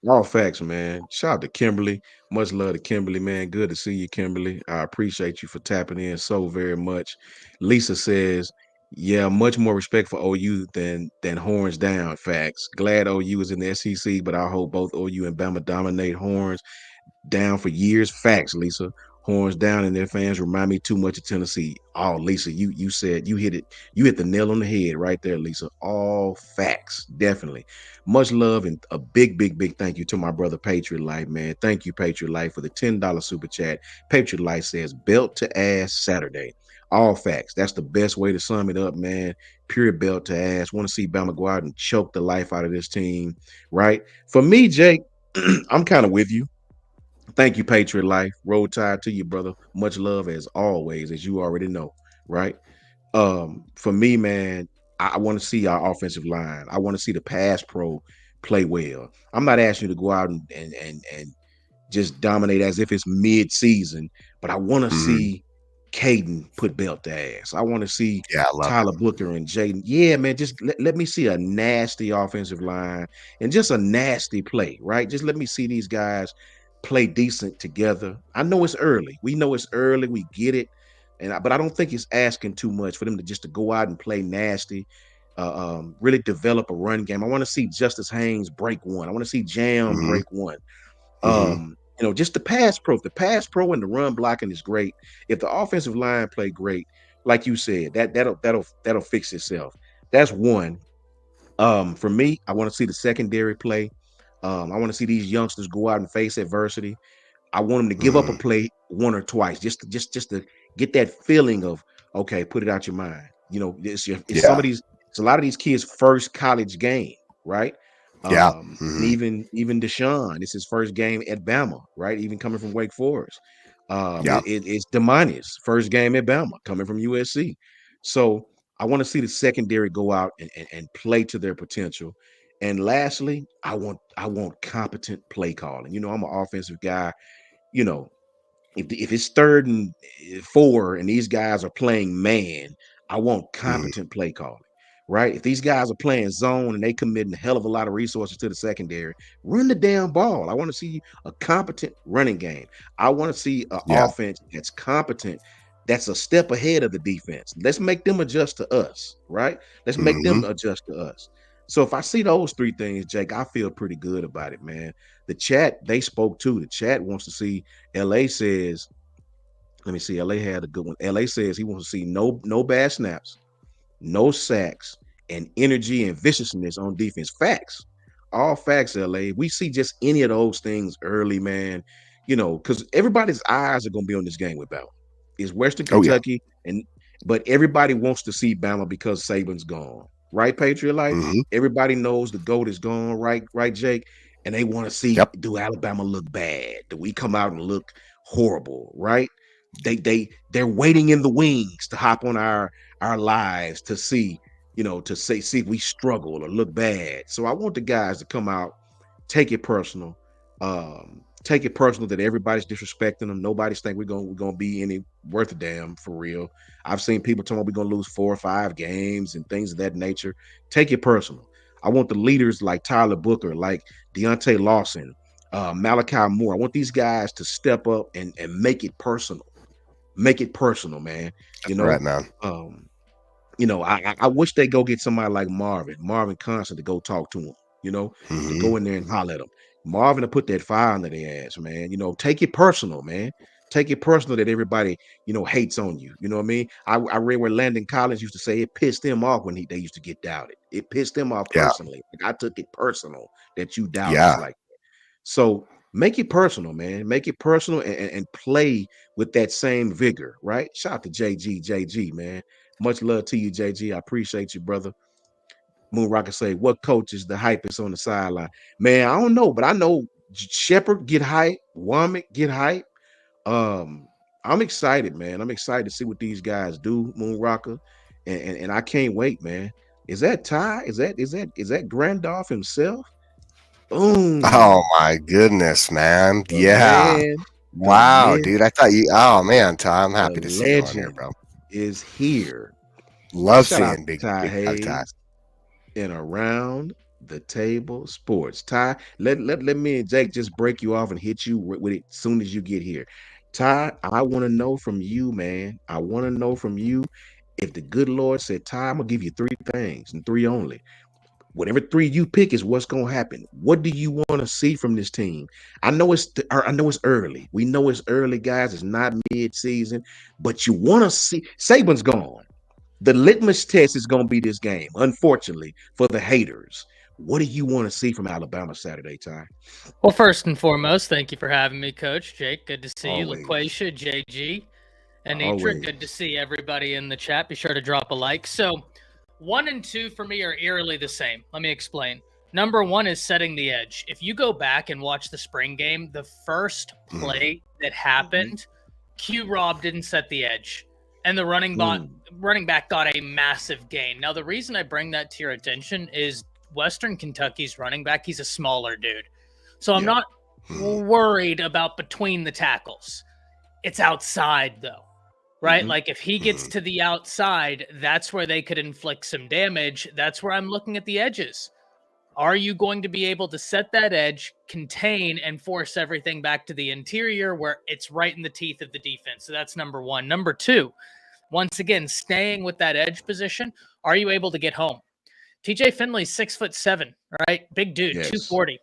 all facts, man. Shout out to Kimberly. Much love to Kimberly, man. Good to see you, Kimberly. I appreciate you for tapping in so very much. Lisa says, "Yeah, much more respect for OU than horns down." Facts. Glad OU is in the SEC, but I hope both OU and Bama dominate horns down for years. Facts, Lisa. Horns down, and their fans remind me too much of Tennessee. Oh, Lisa, you said you hit it. You hit the nail on the head right there, Lisa. All facts, definitely. Much love and a big thank you to my brother Patriot Life, man. Thank you, Patriot Life, for the $10 super chat. Patriot Life says belt to ass Saturday. All facts. That's the best way to sum it up, man. Pure belt to ass. Want to see Bama go out and choke the life out of this team, right? For me, Jake, I'm kind of with you. Thank you, Patriot Life. Roll Tide to you, brother. Much love as always, as you already know, right? For me, man, I want to see our offensive line. I want to see the pass pro play well. I'm not asking you to go out and just dominate as if it's mid-season, but I want to Hmm. see Caden put belt to ass. I want to see Yeah, I love Tyler him. Booker and Jaden. Yeah, man, just let me see a nasty offensive line and just a nasty play, right? Just let me see these guys play decent together. I know it's early. We know it's early. We get it. But I don't think it's asking too much for them to just to go out and play nasty, really develop a run game. I want to see Justice Haynes break one. I want to see Jam Hmm. break one. Hmm. Just the pass pro. If the pass pro and the run blocking is great, if the offensive line play great, like you said, that'll fix itself. That's one. For me, I want to see the secondary play. I want to see these youngsters go out and face adversity. I want them to give up a Hmm. play one or twice, just to get that feeling of okay, put it out your mind. It's some Yeah. of these, it's a lot of these kids' first college game, right? Yeah. And Hmm. even Deshaun, it's his first game at Bama, right? Even coming from Wake Forest. Yeah. It's Demanius, first game at Bama, coming from USC. So I want to see the secondary go out and play to their potential. And lastly, I want competent play calling. I'm an offensive guy. you know, if it's third and four and these guys are playing man, I want Hmm. competent play calling, right? If these guys are playing zone and they committing a hell of a lot of resources to the secondary, run the damn ball. I want to see a competent running game. I want to see an Yeah. offense that's competent, that's a step ahead of the defense. Let's make them adjust to us, right? Let's make Hmm. them adjust to us. So if I see those three things, Jake, I feel pretty good about it, man. The chat, they spoke too. The chat wants to see LA says, let me see. LA had a good one. LA says he wants to see no bad snaps, no sacks, and energy and viciousness on defense. Facts. All facts, LA. We see just any of those things early, man. Because everybody's eyes are gonna be on this game with Bama. It's Western Oh yeah. Kentucky, but everybody wants to see Bama because Saban's gone. Right, Patriot Life? Hmm. Everybody knows the GOAT is gone, right, Jake? And they want to see, Yep. do Alabama look bad? Do we come out and look horrible, right? They're waiting in the wings to hop on our lives to see, see if we struggle or look bad. So I want the guys to come out, take it personal, take it personal that everybody's disrespecting them. Nobody's think we're gonna be any worth a damn for real. I've seen people talking about we're gonna lose 4 or 5 games and things of that nature. Take it personal. I want the leaders like Tyler Booker, like Deontay Lawson, Malachi Moore. I want these guys to step up and make it personal, man. You That's right, know, man. um, I wish they go get somebody like Marvin Constant to go talk to him, to Hmm. go in there and holler at him. Marvin to put that fire under their ass, man. Take it personal, man. Take it personal that everybody, hates on you. You know what I mean? I read where Landon Collins used to say it pissed him off when they used to get doubted. It pissed him off Yeah. personally. Like I took it personal that you doubt us Yeah. like so. Make it personal, man. Make it personal and play with that same vigor, right? Shout out to JG, man. Much love to you, JG. I appreciate you, brother. Moon Rocket say, what coach is the hypest on the sideline? Man, I don't know, but I know Shepard get hype, Womack get hype. Um, I'm excited, man. I'm excited to see what these guys do, Moon Rocker. And I can't wait, man. Is that Ty? Is that Grandolph himself? Oh Boom. my goodness, man. The Yeah. man, the Wow, myth, dude. I thought you. Oh man, Ty, I'm the happy to see you on here, legend bro. is here. Love Shout out seeing to big, Ty big dog Ty. Hayes and Around the Table Sports. Ty, let me and Jake just break you off and hit you with it as soon as you get here. Ty, I want to know from you, man. I want to know from you if the good Lord said, Ty, I'm gonna give you three things and three only. Whatever three you pick is what's gonna happen. What do you want to see from this team? I know it's early. We know it's early, guys. It's not mid-season, but you want to see Saban's gone. The litmus test is gonna be this game, unfortunately, for the haters. What do you want to see from Alabama Saturday, Ty? Well, first and foremost, thank you for having me, Coach Jake. Good to see you, Always. LaQuasia, JG, Anitra. Good to Always. see everybody in the chat. Be sure to drop a like. So, 1 and 2 for me are eerily the same. Let me explain. Number one is setting the edge. If you go back and watch the spring game, the first play that happened, Q Rob didn't set the edge, and the running back got a massive gain. Now, the reason I bring that to your attention is Western Kentucky's running back. He's a smaller dude, so I'm not worried about between the tackles. It's outside though, right? Like if he gets to the outside, that's where they could inflict some damage. That's where I'm looking at the edges. Are you going to be able to set that edge, contain, and force everything back to the interior where it's right in the teeth of the defense? So that's number one. Number two, once again, staying with that edge position, are you able to get home? TJ Finley's 6'7", right? Big dude, Yes. 240.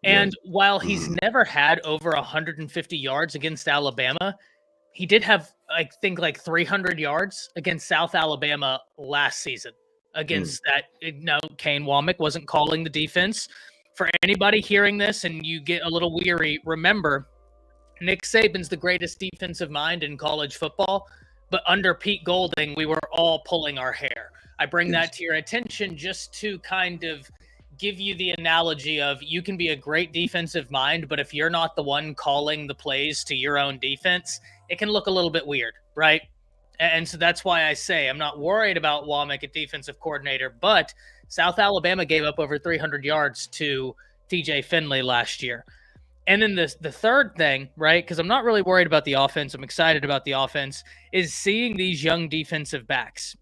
And while he's never had over 150 yards against Alabama, he did have, I think, like 300 yards against South Alabama last season. Against that, no, Kane Womack wasn't calling the defense. For anybody hearing this and you get a little weary, remember, Nick Saban's the greatest defensive mind in college football, but under Pete Golding, we were all pulling our hair. I bring that to your attention just to kind of give you the analogy of you can be a great defensive mind, but if you're not the one calling the plays to your own defense, it can look a little bit weird, right? And so that's why I say I'm not worried about Womack at defensive coordinator, but South Alabama gave up over 300 yards to TJ Finley last year. And then the third thing, right, because I'm not really worried about the offense, I'm excited about the offense, is seeing these young defensive backs.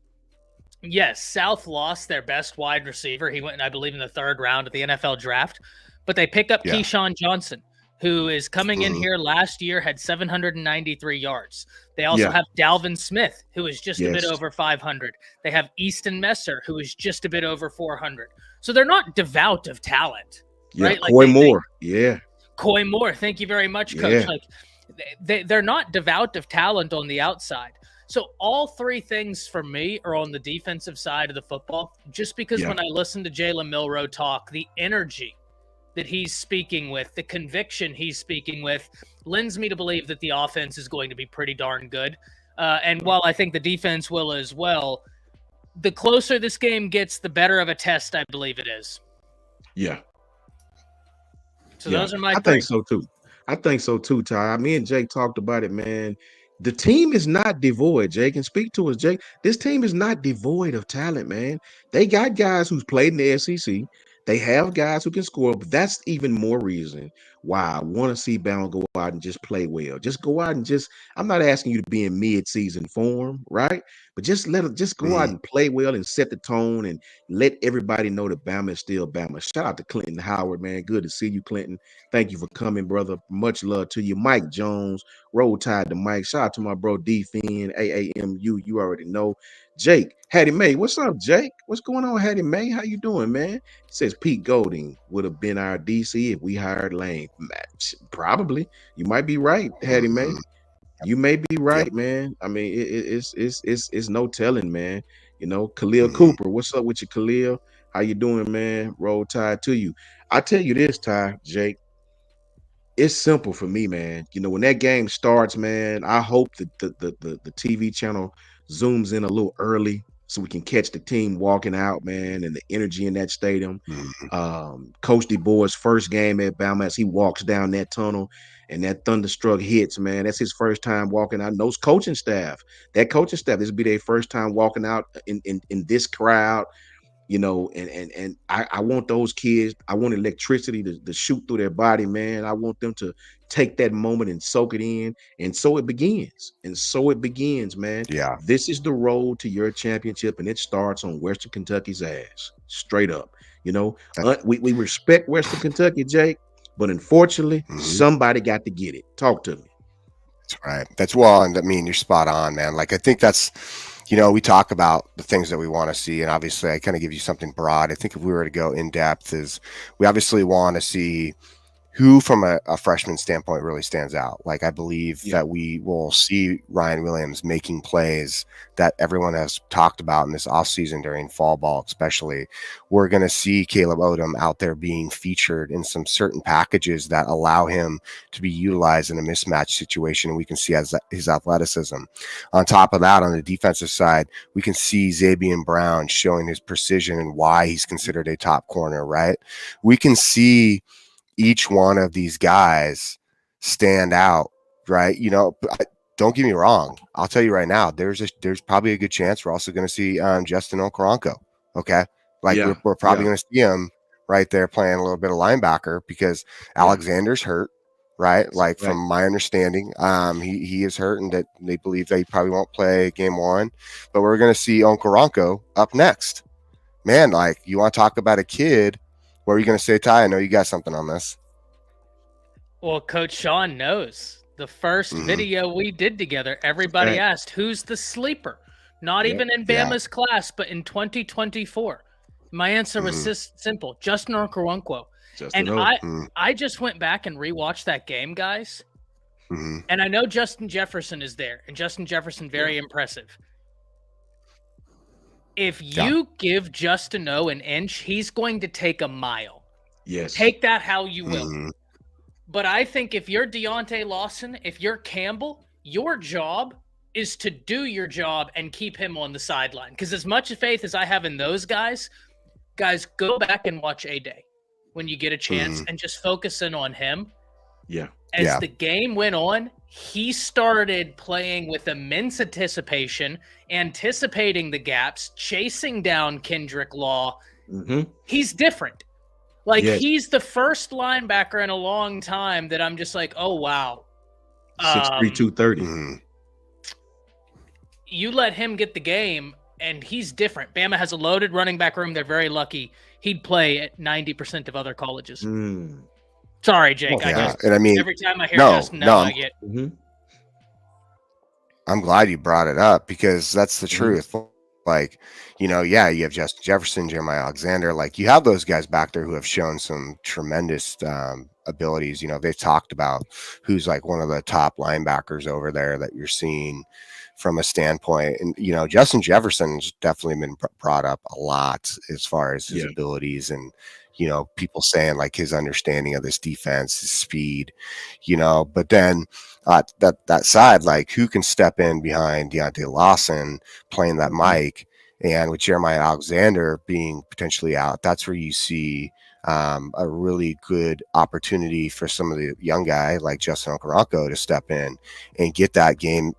Yes, South lost their best wide receiver. He went, I believe, in the third round of the NFL draft. But they pick up Keyshawn Johnson, who is coming in here last year, had 793 yards. They also have Dalvin Smith, who is just a bit over 500. They have Easton Messer, who is just a bit over 400. So they're not devout of talent. Right? Coy Moore. Coy Moore. Thank you very much, Coach. Like they're not devout of talent on the outside. So all three things for me are on the defensive side of the football, just because when I listen to Jalen Milroe talk, the energy that he's speaking with, the conviction he's speaking with, lends me to believe that the offense is going to be pretty darn good. And while I think the defense will as well, the closer this game gets, the better of a test I believe it is. Yeah. So those are my I think so too. I think so too, Ty. Me and Jake talked about it, man. The team is not devoid, Jake. And speak to us, Jake. This team is not devoid of talent, man. They got guys who's played in the SEC. They have guys who can score, but that's even more reason why I want to see Bama go out and just play well. Just go out and I'm not asking you to be in mid-season form, right? But just go out and play well and set the tone and let everybody know that Bama is still Bama. Shout out to Clinton Howard, man. Good to see you, Clinton. Thank you for coming, brother. Much love to you. Mike Jones, Roll Tide to Mike. Shout out to my bro D-Fin, AAMU. You already know. Jake, Hattie May. What's up, Jake? What's going on, Hattie May? How you doing, man? Says Pete Golding would have been our DC if we hired Lane. Probably. You might be right, Hattie May. You may be right, man. I mean, it's no telling, man. You know, Khalil Cooper. What's up with you, Khalil? How you doing, man? Roll Tide to you. I tell you this, Ty, Jake. It's simple for me, man. You know, when that game starts, man, I hope that the TV channel zooms in a little early so we can catch the team walking out, man, and the energy in that stadium. Coach DeBoer's first game at Bama as he walks down that tunnel and that thunderstruck hits, man. That's his first time walking out. And those coaching staff, this will be their first time walking out in this crowd. You know, and I want those kids, I want electricity to shoot through their body, man. I want them to take that moment and soak it in. And so it begins. Man. Yeah. This is the road to your championship, and it starts on Western Kentucky's ass. Straight up. You know, we respect Western Kentucky, Jake, but unfortunately, somebody got to get it. Talk to me. That's right. That's well, and I mean, you're spot on, man. Like, I think that's, we talk about the things that we want to see, and obviously I kind of give you something broad. I think if we were to go in depth, is we obviously want to see who from a freshman standpoint really stands out. Like I believe Yeah. that we will see Ryan Williams making plays that everyone has talked about in this offseason during fall ball, especially. We're going to see Caleb Odom out there being featured in some certain packages that allow him to be utilized in a mismatch situation. And we can see as his athleticism. On top of that, on the defensive side, we can see Zabian Brown showing his precision and why he's considered a top corner, right? We can see each one of these guys stand out, right? Don't get me wrong. I'll tell you right now, there's probably a good chance we're also going to see Justin Okoronkwo. Okay, like Yeah. we're probably Yeah. going to see him right there playing a little bit of linebacker because Yeah. Alexander's hurt, right? Like Right. from my understanding, he is hurt, and that they believe that he probably won't play game one. But we're going to see Okoronkwo up next. Man, like you want to talk about a kid. What are you going to say, Ty? I know you got something on this. Well, Coach Sean knows. The first video we did together, everybody asked, who's the sleeper? Not even in Bama's class, but in 2024. My answer was simple, Justin Okoronkwo. And I just went back and rewatched that game, guys. And I know Justin Jefferson is there, and Justin Jefferson, very impressive. If you give Justin O an inch, he's going to take a mile. Yes. Take that how you will. But I think if you're Deontay Lawson, if you're Campbell, your job is to do your job and keep him on the sideline. Because as much faith as I have in those guys, go back and watch A-Day when you get a chance and just focus in on him. Yeah. As the game went on, he started playing with immense anticipation, anticipating the gaps, chasing down Kendrick Law. He's different. Like, he's the first linebacker in a long time that I'm just like, oh, wow. 6'3", 230. You let him get the game, and he's different. Bama has a loaded running back room. They're very lucky. He'd play at 90% of other colleges. Sorry, Jake. And I mean, every time I hear Justin, I get. I'm glad you brought it up because that's the truth. Like, you have Justin Jefferson, Jeremiah Alexander. Like, you have those guys back there who have shown some tremendous abilities. They've talked about who's like one of the top linebackers over there that you're seeing from a standpoint. And, Justin Jefferson's definitely been brought up a lot as far as his abilities and, people saying like his understanding of this defense, his speed, but then that side, like who can step in behind Deontay Lawson playing that mic, and with Jeremiah Alexander being potentially out, that's where you see a really good opportunity for some of the young guy like Justin Okoronkwo to step in and get that game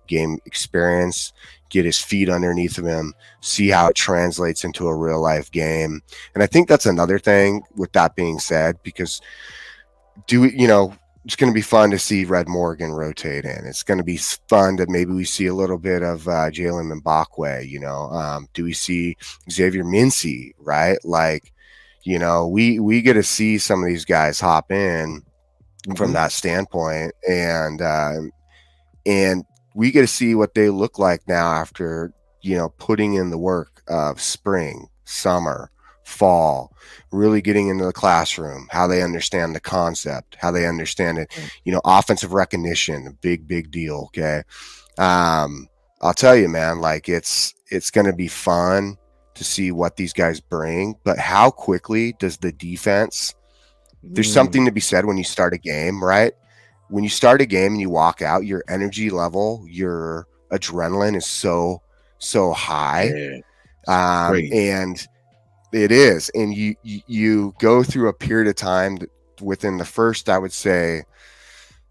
experience, get his feet underneath of him, see how it translates into a real life game. And I think that's another thing with that being said, because it's going to be fun to see Red Morgan rotate in. It's going to be fun that maybe we see a little bit of Jalen Mbakwe, do we see Xavier Mincy, right? Like, we get to see some of these guys hop in from that standpoint, and we get to see what they look like now after, putting in the work of spring, summer, fall, really getting into the classroom, how they understand the concept, how they understand it, offensive recognition, a big deal. Okay. I'll tell you, man, like it's going to be fun to see what these guys bring, but how quickly does the defense, there's something to be said when you start a game, right? When you start a game and you walk out, your energy level, your adrenaline is so high. And it is. And you go through a period of time that within the first, I would say,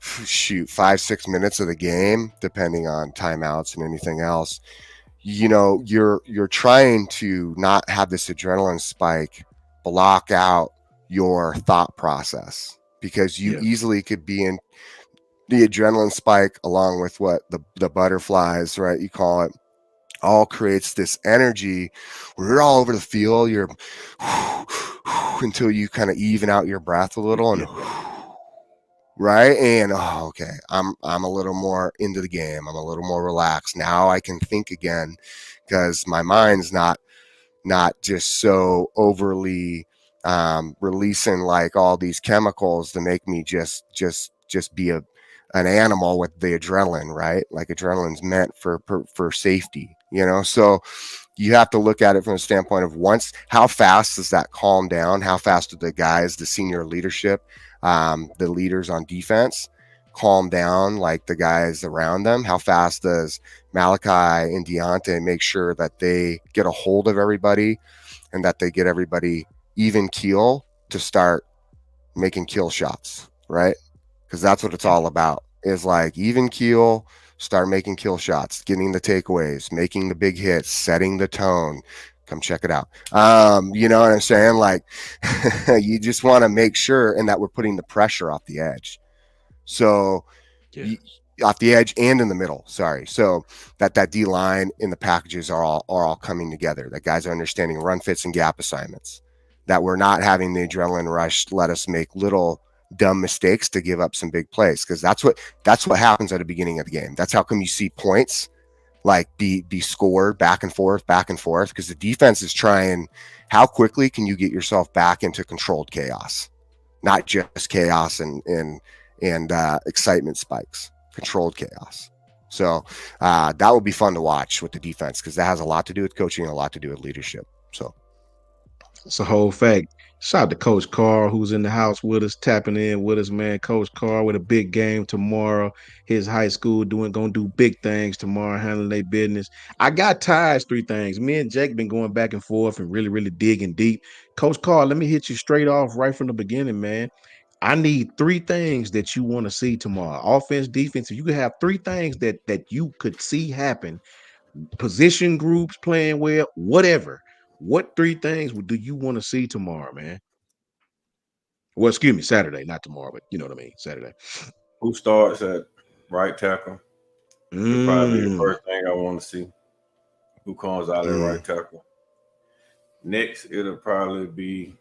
5-6 minutes of the game, depending on timeouts and anything else, you're trying to not have this adrenaline spike block out your thought process, because you easily could be in the adrenaline spike along with what the butterflies, right? You call it, all creates this energy where you're all over the field. You're until you kind of even out your breath a little, and right? And okay, I'm a little more into the game. I'm a little more relaxed now. I can think again because my mind's not just so overly releasing like all these chemicals to make me just be an animal with the adrenaline, right? Like adrenaline's meant for safety, you know. So you have to look at it from the standpoint of once how fast does that calm down? How fast do the guys, the senior leadership, the leaders on defense, calm down like the guys around them? How fast does Malachi and Deontay make sure that they get a hold of everybody and that they get everybody even keel to start making kill shots, right? Because that's what it's all about. Is like even keel, start making kill shots, getting the takeaways, making the big hits, setting the tone. Come check it out. You know what I'm saying? Like you just want to make sure and that we're putting the pressure off the edge. So Yeah. you, off the edge and in the middle. Sorry. So that D line in the packages are all coming together. That guys are understanding run fits and gap assignments. That we're not having the adrenaline rush let us make little dumb mistakes to give up some big plays because that's what happens at the beginning of the game. That's how come you see points like be scored back and forth because the defense is trying. How quickly can you get yourself back into controlled chaos, not just chaos and excitement spikes, controlled chaos. So that will be fun to watch with the defense because that has a lot to do with coaching and a lot to do with leadership. So It's a whole fact. Shout out to Coach Carr, who's in the house with us, tapping in with us, man. Coach Carr with a big game tomorrow. His high school gonna do big things tomorrow, handling their business. I got ties, three things. Me and Jake been going back and forth and really, really digging deep. Coach Carr, let me hit you straight off right from the beginning, man. I need three things that you want to see tomorrow. Offense, defense. If you could have three things that you could see happen, position groups playing well, whatever. What three things do you want to see tomorrow, man? Well, excuse me, Saturday, not tomorrow, but you know what I mean, Saturday. Who starts at right tackle? It'll probably be the Mm, first thing I want to see. Who comes out at right mm, tackle? Next, it'll probably be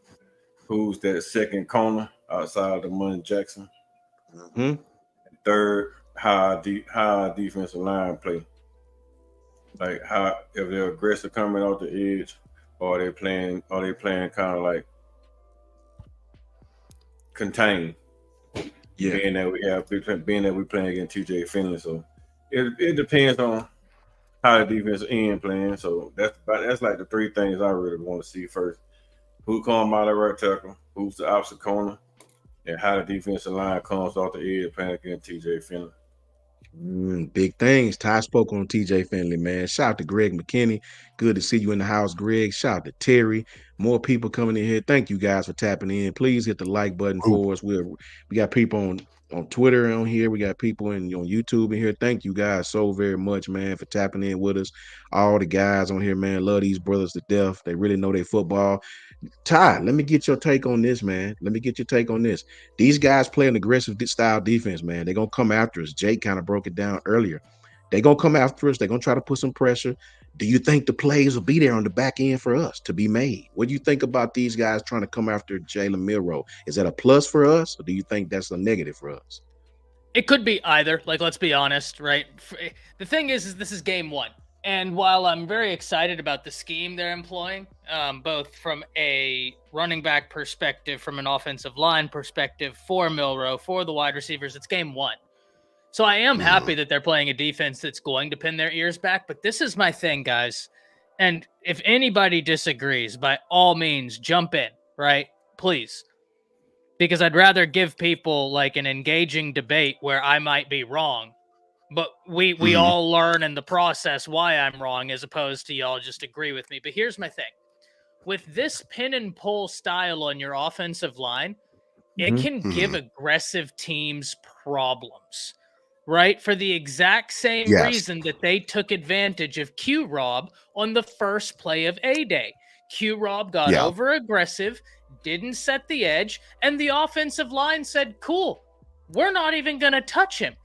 who's that second corner outside of Money Jackson. hmm Third, how our defensive line play. Like how if they're aggressive coming off the edge, or they playing kind of like contained. yeah. Being that we playing against TJ Finley, so it depends on how the defensive end playing. So that's like the three things I really want to see first. Who come out of right tackle? Who's the opposite corner? And how the defensive line comes off the edge playing against TJ Finley. Big things. Ty spoke on TJ Finley, man. Shout out to Greg McKinney. Good to see you in the house, Greg. Shout out to Terry. More people coming in here. Thank you guys for tapping in. Please hit the like button for us. We got people on Twitter on here. We got people on YouTube in here. Thank you guys so very much, man, for tapping in with us. All the guys on here, man, love these brothers to death. They really know their football. Ty, let me get your take on this, man. Let me get your take on this. These guys play an aggressive style defense, man. They're going to come after us. Jake kind of broke it down earlier. They're going to come after us. They're going to try to put some pressure. Do you think the plays will be there on the back end for us to be made? What do you think about these guys trying to come after Jalen Milroe? Is that a plus for us, or do you think that's a negative for us? It could be either. Like, let's be honest, right? The thing is this is game one. And while I'm very excited about the scheme they're employing, both from a running back perspective, from an offensive line perspective, for Milroe, for the wide receivers, it's game one. So I am happy that they're playing a defense that's going to pin their ears back. But this is my thing, guys. And if anybody disagrees, by all means, jump in, right? Please. Because I'd rather give people like an engaging debate where I might be wrong, but we all learn in the process why I'm wrong, as opposed to y'all just agree with me. But here's my thing. With this pin and pull style on your offensive line, it can give aggressive teams problems, right? For the exact same yes, reason that they took advantage of Q-Rob on the first play of A-Day. Q-Rob got yeah, over aggressive, didn't set the edge, and the offensive line said, cool, we're not even going to touch him.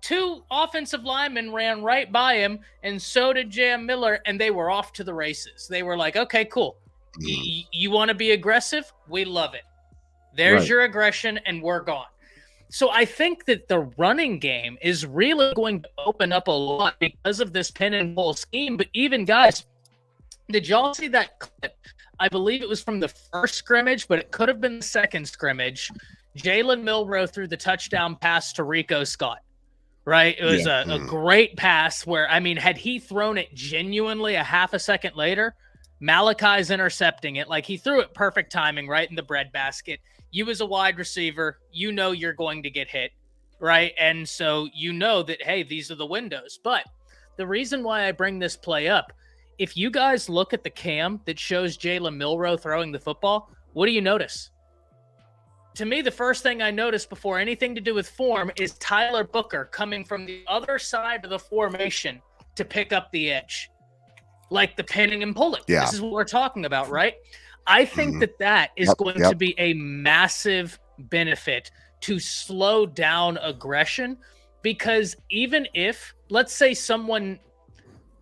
Two offensive linemen ran right by him, and so did Jam Miller, and they were off to the races. They were like, okay, cool. You want to be aggressive? We love it. There's Right. your aggression, and we're gone. So I think that the running game is really going to open up a lot because of this pin and pull scheme. But even, guys, did y'all see that clip? I believe it was from the first scrimmage, but it could have been the second scrimmage. Jalen Milroe threw the touchdown pass to Rico Scott, right? It was a great pass where, I mean, had he thrown it genuinely a half a second later, Malachi's intercepting it. Like, he threw it perfect timing right in the breadbasket. You as a wide receiver, you know you're going to get hit, right? And so you know that, hey, these are the windows. But the reason why I bring this play up, if you guys look at the cam that shows Jalen Milroe throwing the football, what do you notice? To me, the first thing I noticed before anything to do with form is Tyler Booker coming from the other side of the formation to pick up the edge. Like the pinning and pulling. Yeah. This is what we're talking about, right? I think that is going to be a massive benefit to slow down aggression, because even if, let's say someone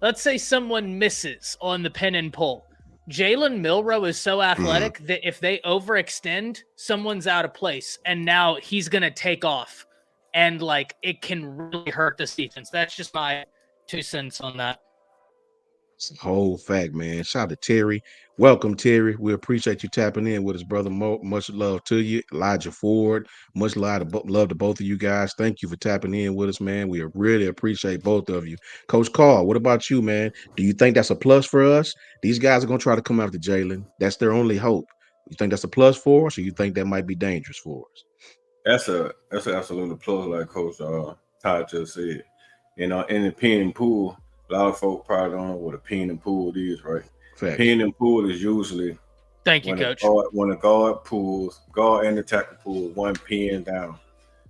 misses on the pin and pull, Jalen Milroe is so athletic that if they overextend, someone's out of place, and now he's going to take off, and like it can really hurt this defense. That's just my 2 cents on that. It's a whole fact, man. Shout out to Terry. Welcome, Terry. We appreciate you tapping in with us, brother. Much love to you. Elijah Ford, much love to both of you guys. Thank you for tapping in with us, man. We really appreciate both of you. Coach Carl, what about you, man? Do you think that's a plus for us? These guys are going to try to come after Jalen. That's their only hope. You think that's a plus for us, or you think that might be dangerous for us? That's an absolute plus, like Coach Todd just said. You know, in the pin and pull, a lot of folk probably don't know what a pin and pull is, right? Fact. Pin and pull is usually Thank you, Coach. When a guard pulls, guard and the tackle pull, one pin down.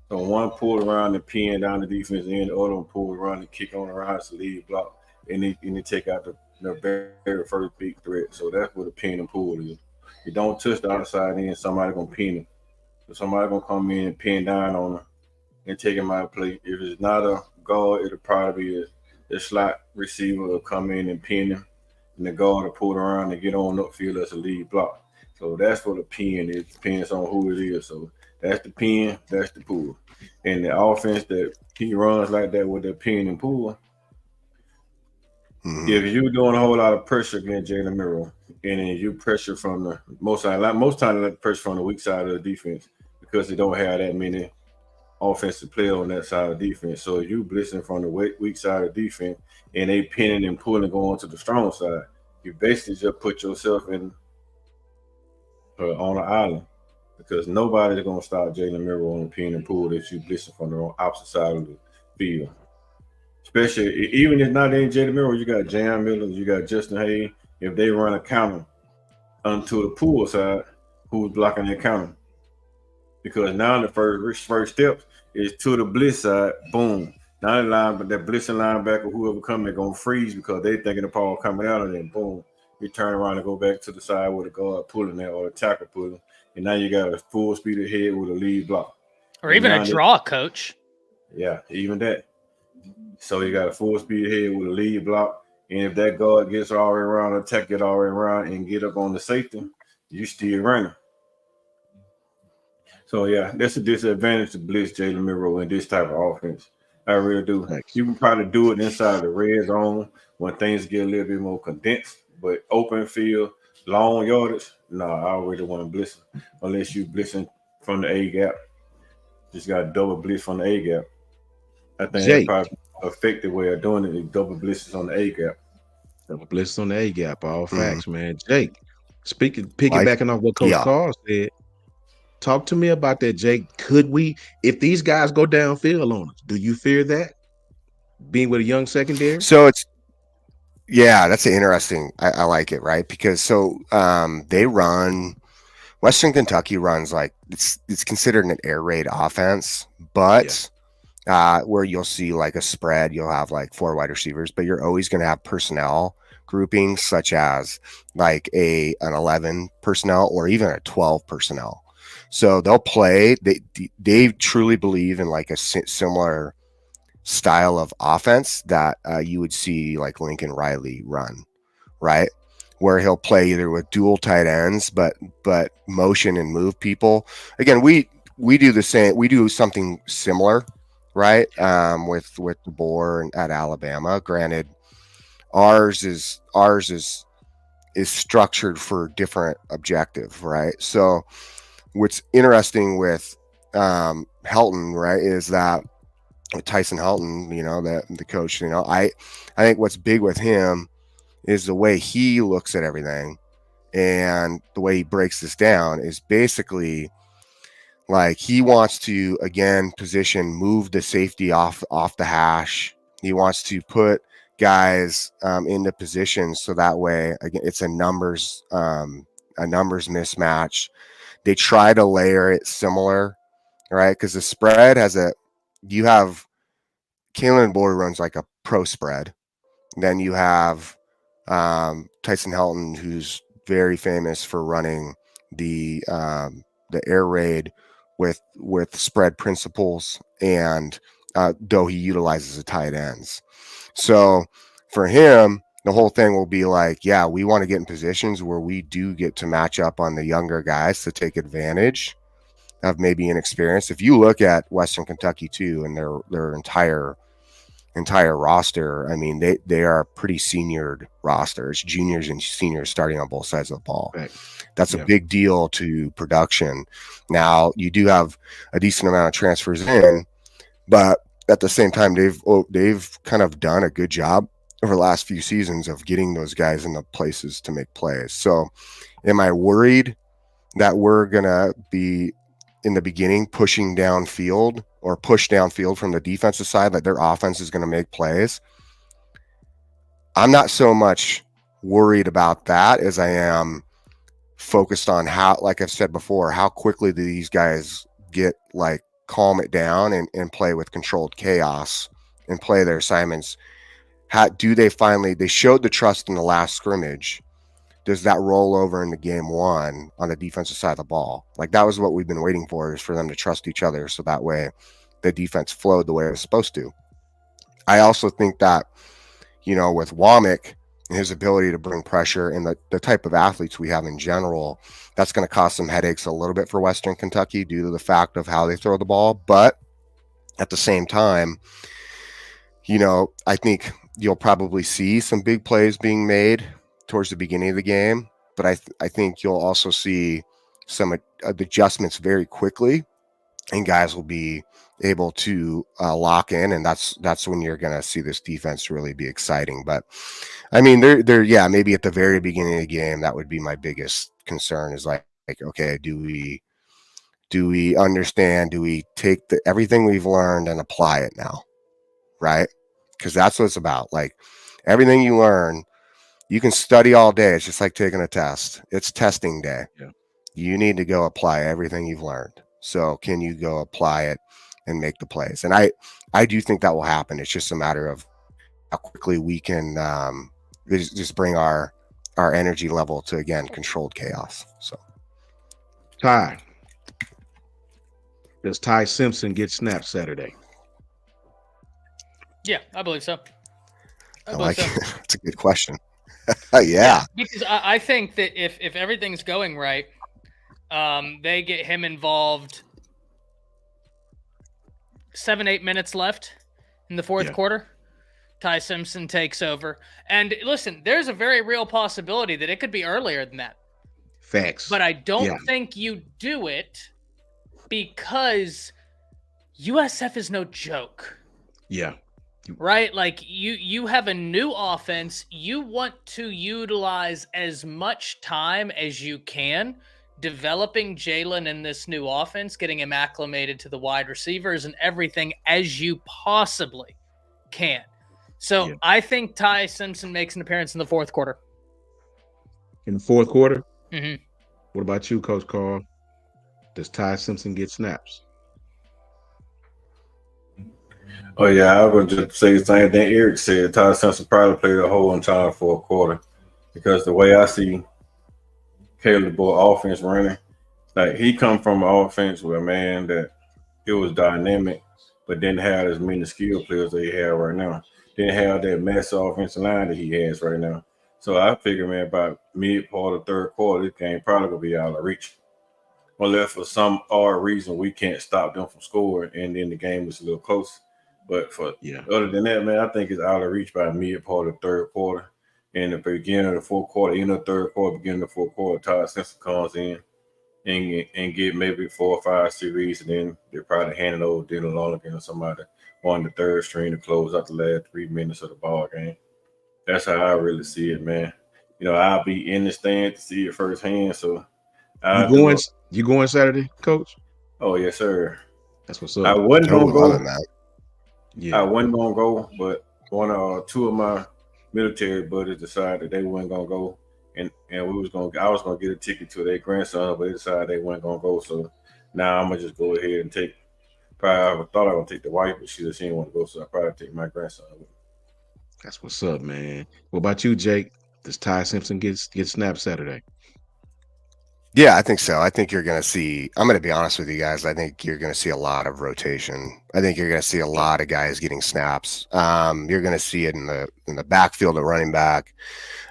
So one pull around and pin down the defense end, the other one pull around and kick on around to lead block, and they take out the very first big threat. So that's what a pin and pull is. You don't touch the outside end, somebody gonna pin him. So somebody gonna come in and pin down on him and take him out of play. If it's not a guard, it'll probably be the slot receiver will come in and pin him, and the guard will pull around and get on upfield as a lead block. So that's what a pin is. It depends on who it is. So that's the pin, that's the pull. And the offense that he runs like that with the pin and pull, if you're doing a whole lot of pressure against Jalen Milroe, and then you pressure from the most time pressure from the weak side of the defense, because they don't have that many offensive player on that side of defense. So you blitzing from the weak side of defense and they pinning and pulling going to the strong side, you basically just put yourself in on an island, because nobody's going to stop Jalen Milroe on the pin and pull if you blitzing from the opposite side of the field. Especially even if not in Jalen Milroe, you got Jam Miller, you got Justin Hayes. If they run a counter onto the pull side, who's blocking their counter? Because now the first step is to the blitz side. Boom. Now that blitzing linebacker, whoever coming, they're gonna freeze because they thinking the ball coming out of them. Boom. You turn around and go back to the side where the guard pulling that or the tackle pulling, and now you got a full speed ahead with a lead block, or even a draw, coach. Yeah, even that. So you got a full speed ahead with a lead block, and if that guard gets all the way around, attack get all the way around, and get up on the safety, you still running. So, yeah, that's a disadvantage to blitz Jalen Milroe in this type of offense. I really do. Thanks. You can probably do it inside the red zone when things get a little bit more condensed, but open field, long yardage, I really want to blitz unless you blitzing from the A gap. Just got a double blitz from the A gap. I think that's probably an effective way of doing it is double blitzes on the A gap. Double blitzes on the A gap, all facts, man. Jake, piggybacking on what Coach Carl said, talk to me about that, Jake. Could we, if these guys go downfield on us, do you fear that? Being with a young secondary? So that's interesting. I like it, right? Because they run, Western Kentucky runs like it's considered an air raid offense, but where you'll see like a spread, you'll have like 4 wide receivers, but you're always going to have personnel groupings such as like an 11 personnel or even a 12 personnel. So they'll play. They truly believe in like a similar style of offense that you would see like Lincoln Riley run, right? Where he'll play either with dual tight ends, but motion and move people. Again, we do the same. We do something similar, right? With the bore and at Alabama. Granted, ours is structured for different objective, right? So what's interesting with Helton, right, is that Tyson Helton, the coach, I think what's big with him is the way he looks at everything, and the way he breaks this down is basically like he wants to again move the safety off the hash. He wants to put guys into positions so that way again it's a numbers mismatch. They try to layer it similar, right? Because the spread you have Kalen Boyd runs like a pro spread. Then you have Tyson Helton, who's very famous for running the air raid with spread principles, and though he utilizes the tight ends. So for him, the whole thing will be like, yeah, we want to get in positions where we do get to match up on the younger guys to take advantage of maybe inexperience. If you look at Western Kentucky too, and their entire roster, I mean, they are pretty seniored rosters, juniors and seniors starting on both sides of the ball. Right. That's a big deal to production. Now you do have a decent amount of transfers in, but at the same time, they've kind of done a good job over the last few seasons of getting those guys into places to make plays. So am I worried that we're gonna be in the beginning pushing downfield or push downfield from the defensive side, that their offense is going to make plays? I'm not so much worried about that as I am focused on how, like I've said before, how quickly do these guys get calm it down and play with controlled chaos and play their assignments. Do they showed the trust in the last scrimmage. Does that roll over into game one on the defensive side of the ball? That was what we've been waiting for, is for them to trust each other, so that way the defense flowed the way it was supposed to. I also think that, with Womack and his ability to bring pressure and the type of athletes we have in general, that's going to cause some headaches a little bit for Western Kentucky due to the fact of how they throw the ball. But at the same time, I think you'll probably see some big plays being made towards the beginning of the game, but I think you'll also see some adjustments very quickly, and guys will be able to lock in, and that's when you're going to see this defense really be exciting. But I mean, maybe at the very beginning of the game, that would be my biggest concern, is okay, do we understand? Do we take everything we've learned and apply it now, right? Because that's what it's about. Everything you learn, you can study all day. It's just like taking a test. It's testing day. Yeah. You need to go apply everything you've learned. So can you go apply it and make the plays? And I do think that will happen. It's just a matter of how quickly we can just bring our energy level to, again, controlled chaos. So, Ty, does Ty Simpson get snapped Saturday? Yeah, I believe so. I like it. That's a good question. Yeah. Because I think that if everything's going right, they get him involved 7-8 minutes left in the fourth quarter. Ty Simpson takes over. And listen, there's a very real possibility that it could be earlier than that. Facts. But I don't think you do it, because USF is no joke. Yeah. Right? You have a new offense. You want to utilize as much time as you can developing Jalen in this new offense, getting him acclimated to the wide receivers and everything as you possibly can. So I think Ty Simpson makes an appearance in the fourth quarter. In the fourth quarter? Mm-hmm. What about you, Coach Carl? Does Ty Simpson get snaps? Oh, yeah, I would just say the same thing Eric said. Ty Simpson probably played the whole entire fourth quarter, because the way I see Caleb Boyd offense running, he come from an offense with a man that it was dynamic, but didn't have as many skill players that he have right now. Didn't have that massive offensive line that he has right now. So I figure, man, about mid part of third quarter, this game probably gonna be out of reach. unless for some odd reason we can't stop them from scoring, and then the game was a little close. But for Yeah. other than that, man, I think it's out of reach by mid part of the third quarter. And the beginning of the fourth quarter, in the third quarter, beginning of the fourth quarter, Todd Simpson comes in and get maybe 4 or 5 series, and then they probably hand it over Dylan Lonergan or somebody on the third string to close out the last 3 minutes of the ball game. That's how I really see it, man. I'll be in the stand to see it firsthand, so You I going? do. You going Saturday, Coach? Oh yes, sir. That's what's I up. wasn't Oh, gonna loving go. that. I Yeah. wasn't gonna go, but two of my military buddies decided they weren't gonna go, and I was gonna get a ticket to their grandson, but they decided they weren't gonna go. So now I'm gonna just go ahead and take. Probably I thought I was gonna take the wife, but she didn't want to go, so I probably take my grandson with me. That's what's up, man. What about you, Jake? Does Ty Simpson get snapped Saturday? Yeah, I think so. I think you're going to see, I'm going to be honest with you guys. I think you're going to see a lot of rotation. I think you're going to see a lot of guys getting snaps. You're going to see it in the backfield at running back.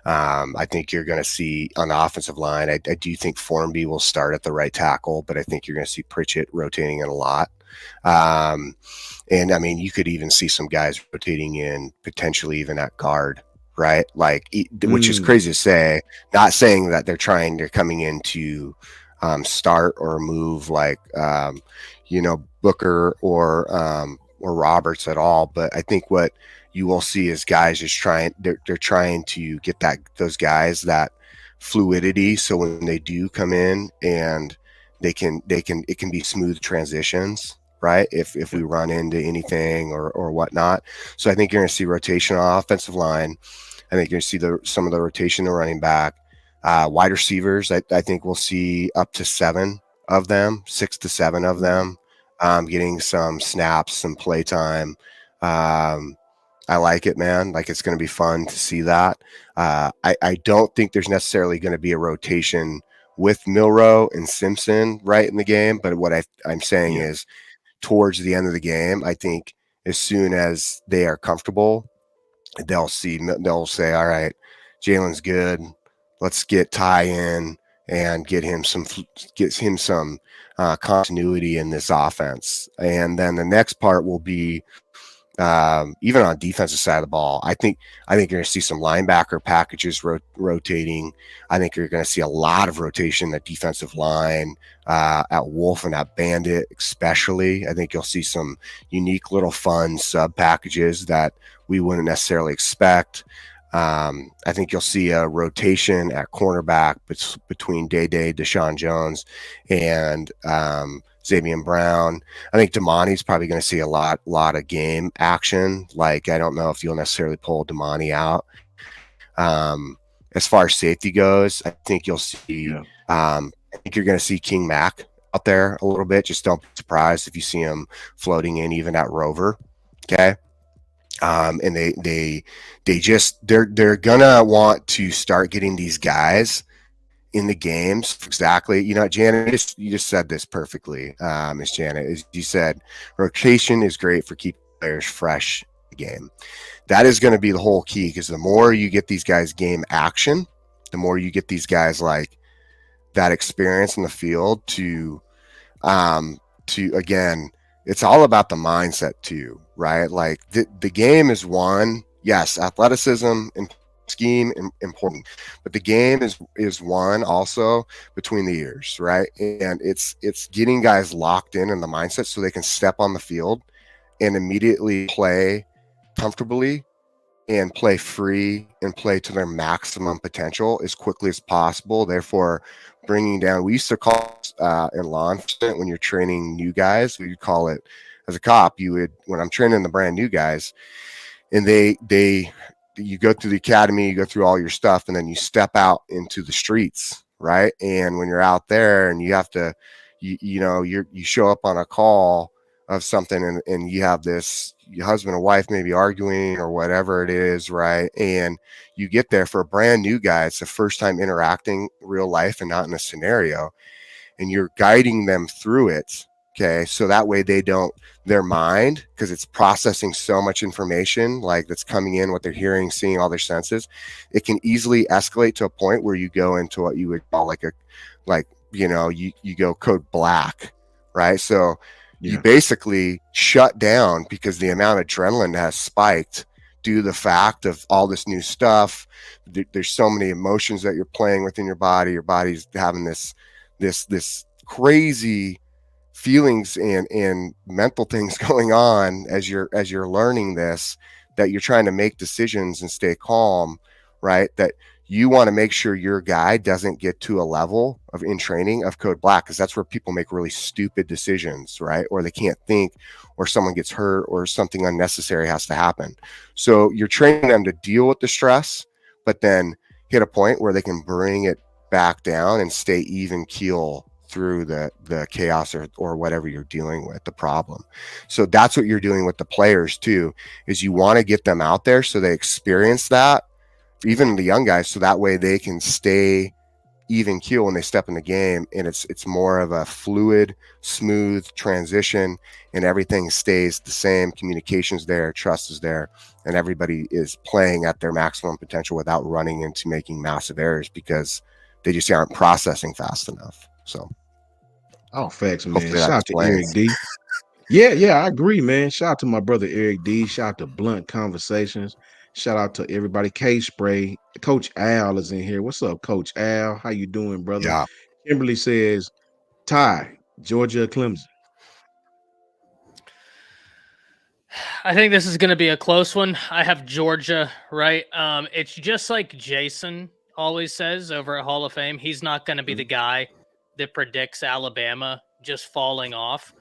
I think you're going to see on the offensive line. I do think Formby will start at the right tackle, but I think you're going to see Pritchett rotating in a lot. And I mean, you could even see some guys rotating in potentially even at guard, right? Like, which is crazy to say, not saying that they're coming in to start or move like, Booker or Roberts at all. But I think what you will see is guys just they're trying to get those guys that fluidity. So when they do come in and it can be smooth transitions, right? If we run into anything or whatnot. So I think you're going to see rotation on offensive line. I think you're going to see some of the rotation in running back. Wide receivers, I think we'll see up to 7 of them, 6 to 7 of them, getting some snaps, some play time. I like it, man. Like, it's going to be fun to see that. I don't think there's necessarily going to be a rotation with Milroe and Simpson right in the game. But what I'm saying is, towards the end of the game, I think as soon as they are comfortable, they'll say, all right, Jalen's good. Let's get Ty in and get him some continuity in this offense. And then the next part will be, even on defensive side of the ball, I think you're going to see some linebacker packages rotating. I think you're going to see a lot of rotation at defensive line, at Wolf and at Bandit especially. I think you'll see some unique little fun sub packages that we wouldn't necessarily expect. I think you'll see a rotation at cornerback between Day, Deshaun Jones, and Xavier Brown. I think Damani's probably going to see a lot of game action. Like, I don't know if you'll necessarily pull Damani out. As far as safety goes, I think you'll see. I think you're going to see King Mack out there a little bit. Just don't be surprised if you see him floating in even at Rover. Okay. And they're gonna want to start getting these guys in the games. Exactly. Janet, you just said this perfectly. Miss Janet, as you said, rotation is great for keeping players fresh in the game. That is going to be the whole key, because the more you get these guys game action, the more you get these guys like that experience in the field to again, it's all about the mindset too, right? Like, the game is won. Yes, athleticism and scheme important, but the game is won also between the ears, right? And it's getting guys locked in the mindset so they can step on the field and immediately play comfortably and play free and play to their maximum potential as quickly as possible. Therefore, bringing down, we used to call in law enforcement, when you're training new guys, we would call it, as a cop, when I'm training the brand new guys, and you go through the academy, you go through all your stuff, and then you step out into the streets, right? And when you're out there and you have to, you show up on a call of something, and you have your husband and wife maybe arguing or whatever it is, right? And you get there for a brand new guy. It's the first time interacting real life and not in a scenario, and you're guiding them through it. Okay. So that way their mind, because it's processing so much information, like, that's coming in, what they're hearing, seeing, all their senses, it can easily escalate to a point where you go into what you would call like you go code black, right? So you Yeah. basically shut down because the amount of adrenaline has spiked due to the fact of all this new stuff. There's so many emotions that you're playing within your body. Your body's having this crazy feelings and mental things going on as you're learning this, that you're trying to make decisions and stay calm, right? That you want to make sure your guy doesn't get to a level of in training of code black, because that's where people make really stupid decisions, right? Or they can't think, or someone gets hurt, or something unnecessary has to happen. So you're training them to deal with the stress, but then hit a point where they can bring it back down and stay even keel through the chaos or whatever you're dealing with, the problem. So that's what you're doing with the players too, is you want to get them out there so they experience that, even the young guys, so that way they can stay even keel when they step in the game, and it's more of a fluid, smooth transition, and everything stays the same. Communication's there, trust is there, and everybody is playing at their maximum potential without running into making massive errors because they just aren't processing fast enough. So Oh, facts, man. hopefully that Shout out to Eric explains. D. Yeah, I agree, man. Shout out to my brother Eric D. Shout out to Blunt Conversations. Shout out to everybody. K Spray. Coach Al is in here. What's up, Coach Al? How you doing, brother? Yeah. Kimberly says, Ty, Georgia, Clemson. I think this is going to be a close one. I have Georgia, right? It's just like Jason always says over at Hall of Fame. He's not going to be the guy that predicts Alabama just falling off.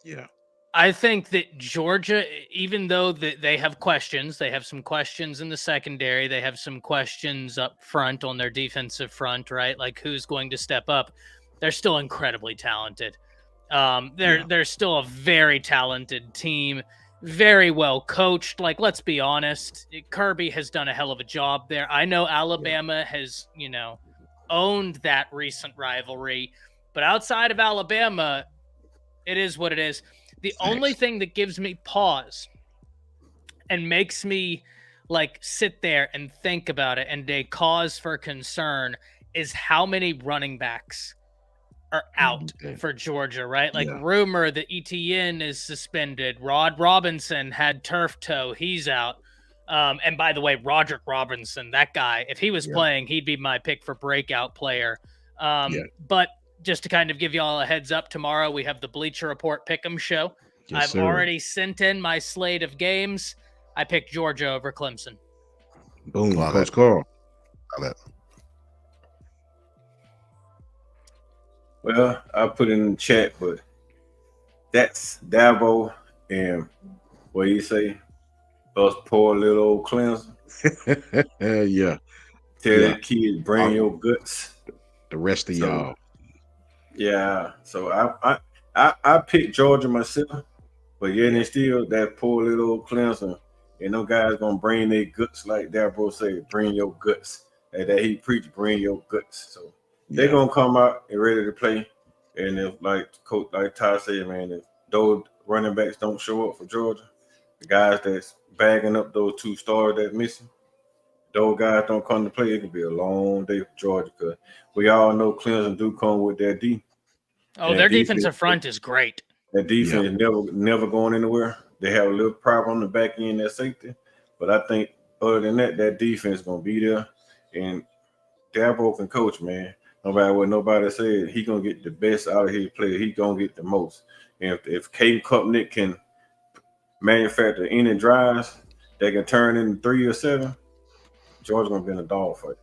Yeah. I think that Georgia, even though they have questions, they have some questions in the secondary, they have some questions up front on their defensive front, right? Like who's going to step up? They're still incredibly talented. They're still a very talented team, very well coached. Like, let's be honest, Kirby has done a hell of a job there. I know Alabama has, owned that recent rivalry, but outside of Alabama, it is what it is. The only thing that gives me pause and makes me like sit there and think about it and a cause for concern is how many running backs are out for Georgia, right? Like rumor that ETN is suspended. Rod Robinson had turf toe. He's out. And by the way, Roderick Robinson, that guy, if he was playing, he'd be my pick for breakout player. But just to kind of give you all a heads up, tomorrow we have the Bleacher Report Pick'em show. I've already sent in my slate of games. I picked Georgia over Clemson. Boom, Coach Carl. Love it. Well, I put it in the chat, but that's Dabo and what do you say? Us poor little old Clemson. Yeah. Tell that kid, bring your guts. The rest of y'all. Yeah. So I picked Georgia myself, but and still that poor little old Clemson. And no guys gonna bring their guts like Dabo said, bring your guts. And that he preached, bring your guts. So they're gonna come out and ready to play. And if like Ty said, man, if those running backs don't show up for Georgia, the guys that's bagging up those 2 stars that missing, those guys don't come to play, it could be a long day for Georgia because we all know Clemson do come with their D. Oh, their defensive front is great. That defense is never going anywhere. They have a little problem on the back end, that safety. But I think other than that, that defense is gonna be there. And Dabo can coach, man. No matter what nobody said, he gonna get the best out of his player. He gonna get the most. And if Caden Kupnick can manufacture any drives that can turn into 3 or 7, Georgia's gonna be in a dogfight.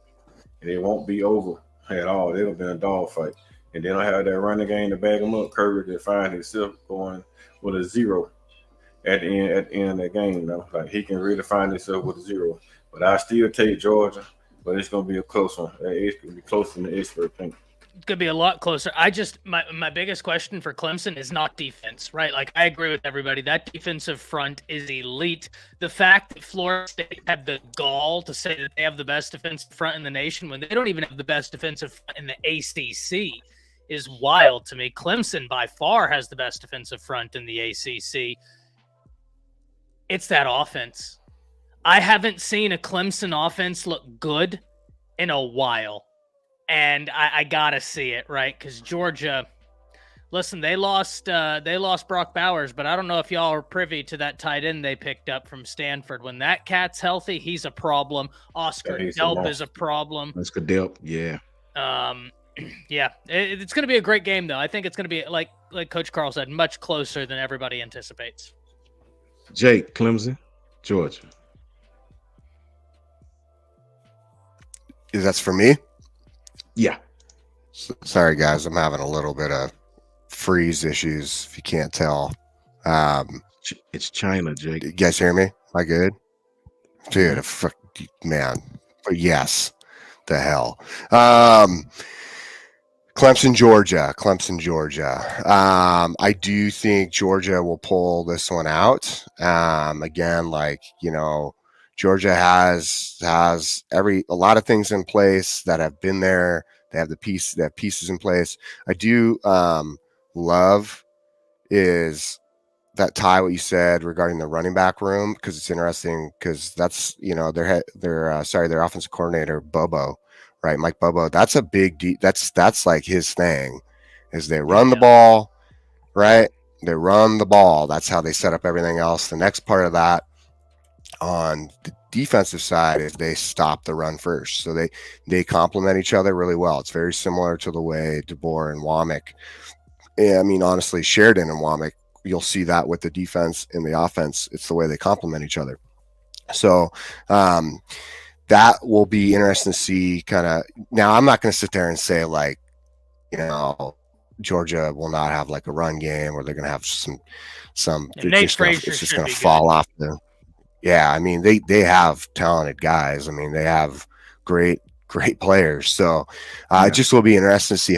And it won't be over at all. They're gonna be in a dogfight. And they don't have that running game to back them up. Kirby can find himself going with a 0 at the end of that game, though. Like he can really find himself with a 0. But I still take Georgia. But it's going to be a close one. It's going to be closer than the expert think. It's going to be a lot closer. My biggest question for Clemson is not defense, right? Like, I agree with everybody. That defensive front is elite. The fact that Florida State had the gall to say that they have the best defensive front in the nation when they don't even have the best defensive front in the ACC is wild to me. Clemson by far has the best defensive front in the ACC. It's that offense. I haven't seen a Clemson offense look good in a while. And I gotta see it, right? Because Georgia, listen, they lost Brock Bowers, but I don't know if y'all are privy to that tight end they picked up from Stanford. When that cat's healthy, he's a problem. Oscar he's a Delp is monster. a problem. That's Cadell. Yeah. Yeah, it's going to be a great game, though. I think it's going to be, like Coach Carl said, much closer than everybody anticipates. Jake, Clemson, Georgia. That's for me? Yeah. Sorry, guys. I'm having a little bit of freeze issues, if you can't tell. It's China, Jake. You guys hear me? Am I good? Dude, Yeah. Man. But yes. The hell. Clemson, Georgia. I do think Georgia will pull this one out. Again, Georgia has a lot of things in place that have been there. They have pieces in place. I do love is that Ty, what you said regarding the running back room, because it's interesting because that's their offensive coordinator Bobo, right? Mike Bobo. That's a big that's like his thing, is they run the ball, right? They run the ball. That's how they set up everything else. The next part of that on the defensive side is they stop the run first. So they complement each other really well. It's very similar to the way DeBoer and Womack. I mean, honestly, Sheridan and Womack, you'll see that with the defense and the offense. It's the way they complement each other. So that will be interesting to see. Kind of now, I'm not going to sit there and say Georgia will not have like a run game, or they're going to have some. Nate Frazier it's just going to fall off the. Yeah, I mean they have talented guys. I mean they have great players. So it just will be interesting to see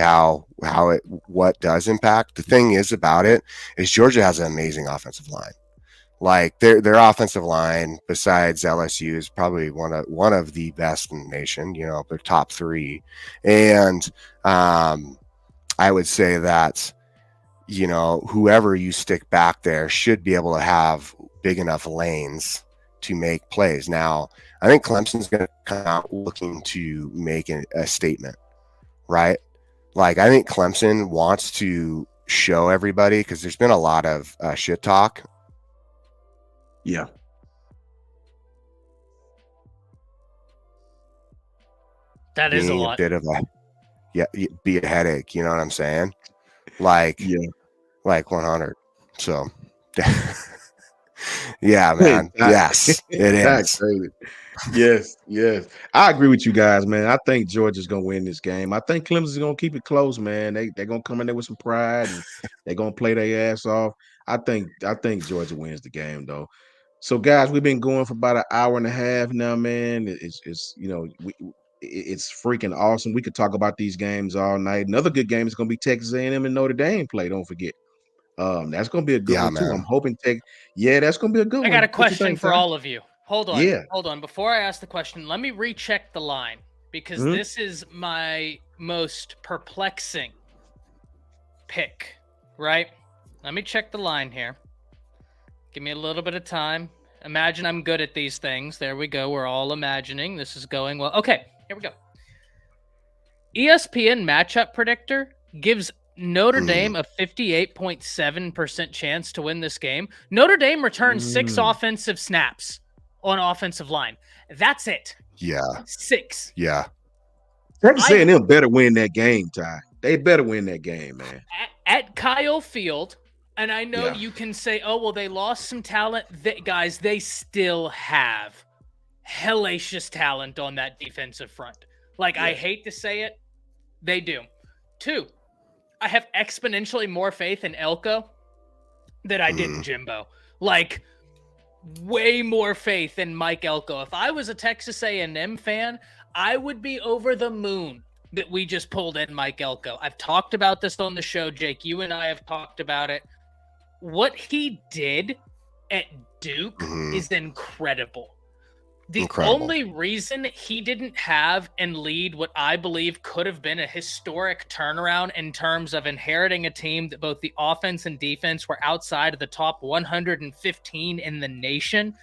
what does impact. The thing is about it is Georgia has an amazing offensive line. Like their offensive line, besides LSU, is probably one of the best in the nation. They're top 3, and I would say that whoever you stick back there should be able to have big enough lanes to make plays. Now, I think Clemson's going to come out looking to make a statement, right? Like, I think Clemson wants to show everybody, because there's been a lot of shit talk. Yeah. That is a lot. A bit of be a headache. You know what I'm saying? Like 100. So, yeah, man. Yes, it is. Yes. I agree with you guys, man. I think Georgia's gonna win this game. I think Clemson's gonna keep it close, man. They're gonna come in there with some pride, and they're gonna play their ass off. I think Georgia wins the game, though. So, guys, we've been going for about an hour and a half now, man. It's freaking awesome. We could talk about these games all night. Another good game is gonna be Texas A&M and Notre Dame play. Don't forget. That's gonna be a good one too. Man. I'm hoping that's gonna be a good one. I got a question for all of you. Hold on. Before I ask the question, let me recheck the line, because this is my most perplexing pick, right? Let me check the line here. Give me a little bit of time. Imagine I'm good at these things. There we go. We're all imagining. This is going well. Okay, here we go. ESPN matchup predictor gives Notre Dame a 58.7% chance to win this game. Notre Dame returns 6 offensive snaps on offensive line. That's it. Yeah. 6. Yeah. Texas A&M better win that game, Ty. They better win that game, man. At Kyle Field, and I know you can say, oh, well, they lost some talent. Guys, they still have hellacious talent on that defensive front. I hate to say it, they do. 2, I have exponentially more faith in Elko than I did in Jimbo. Way more faith in Mike Elko. If I was a Texas A&M fan, I would be over the moon that we just pulled in Mike Elko. I've talked about this on the show, Jake. You and I have talked about it. What he did at Duke is incredible. The only reason he didn't have and lead what I believe could have been a historic turnaround in terms of inheriting a team that both the offense and defense were outside of the top 115 in the nation.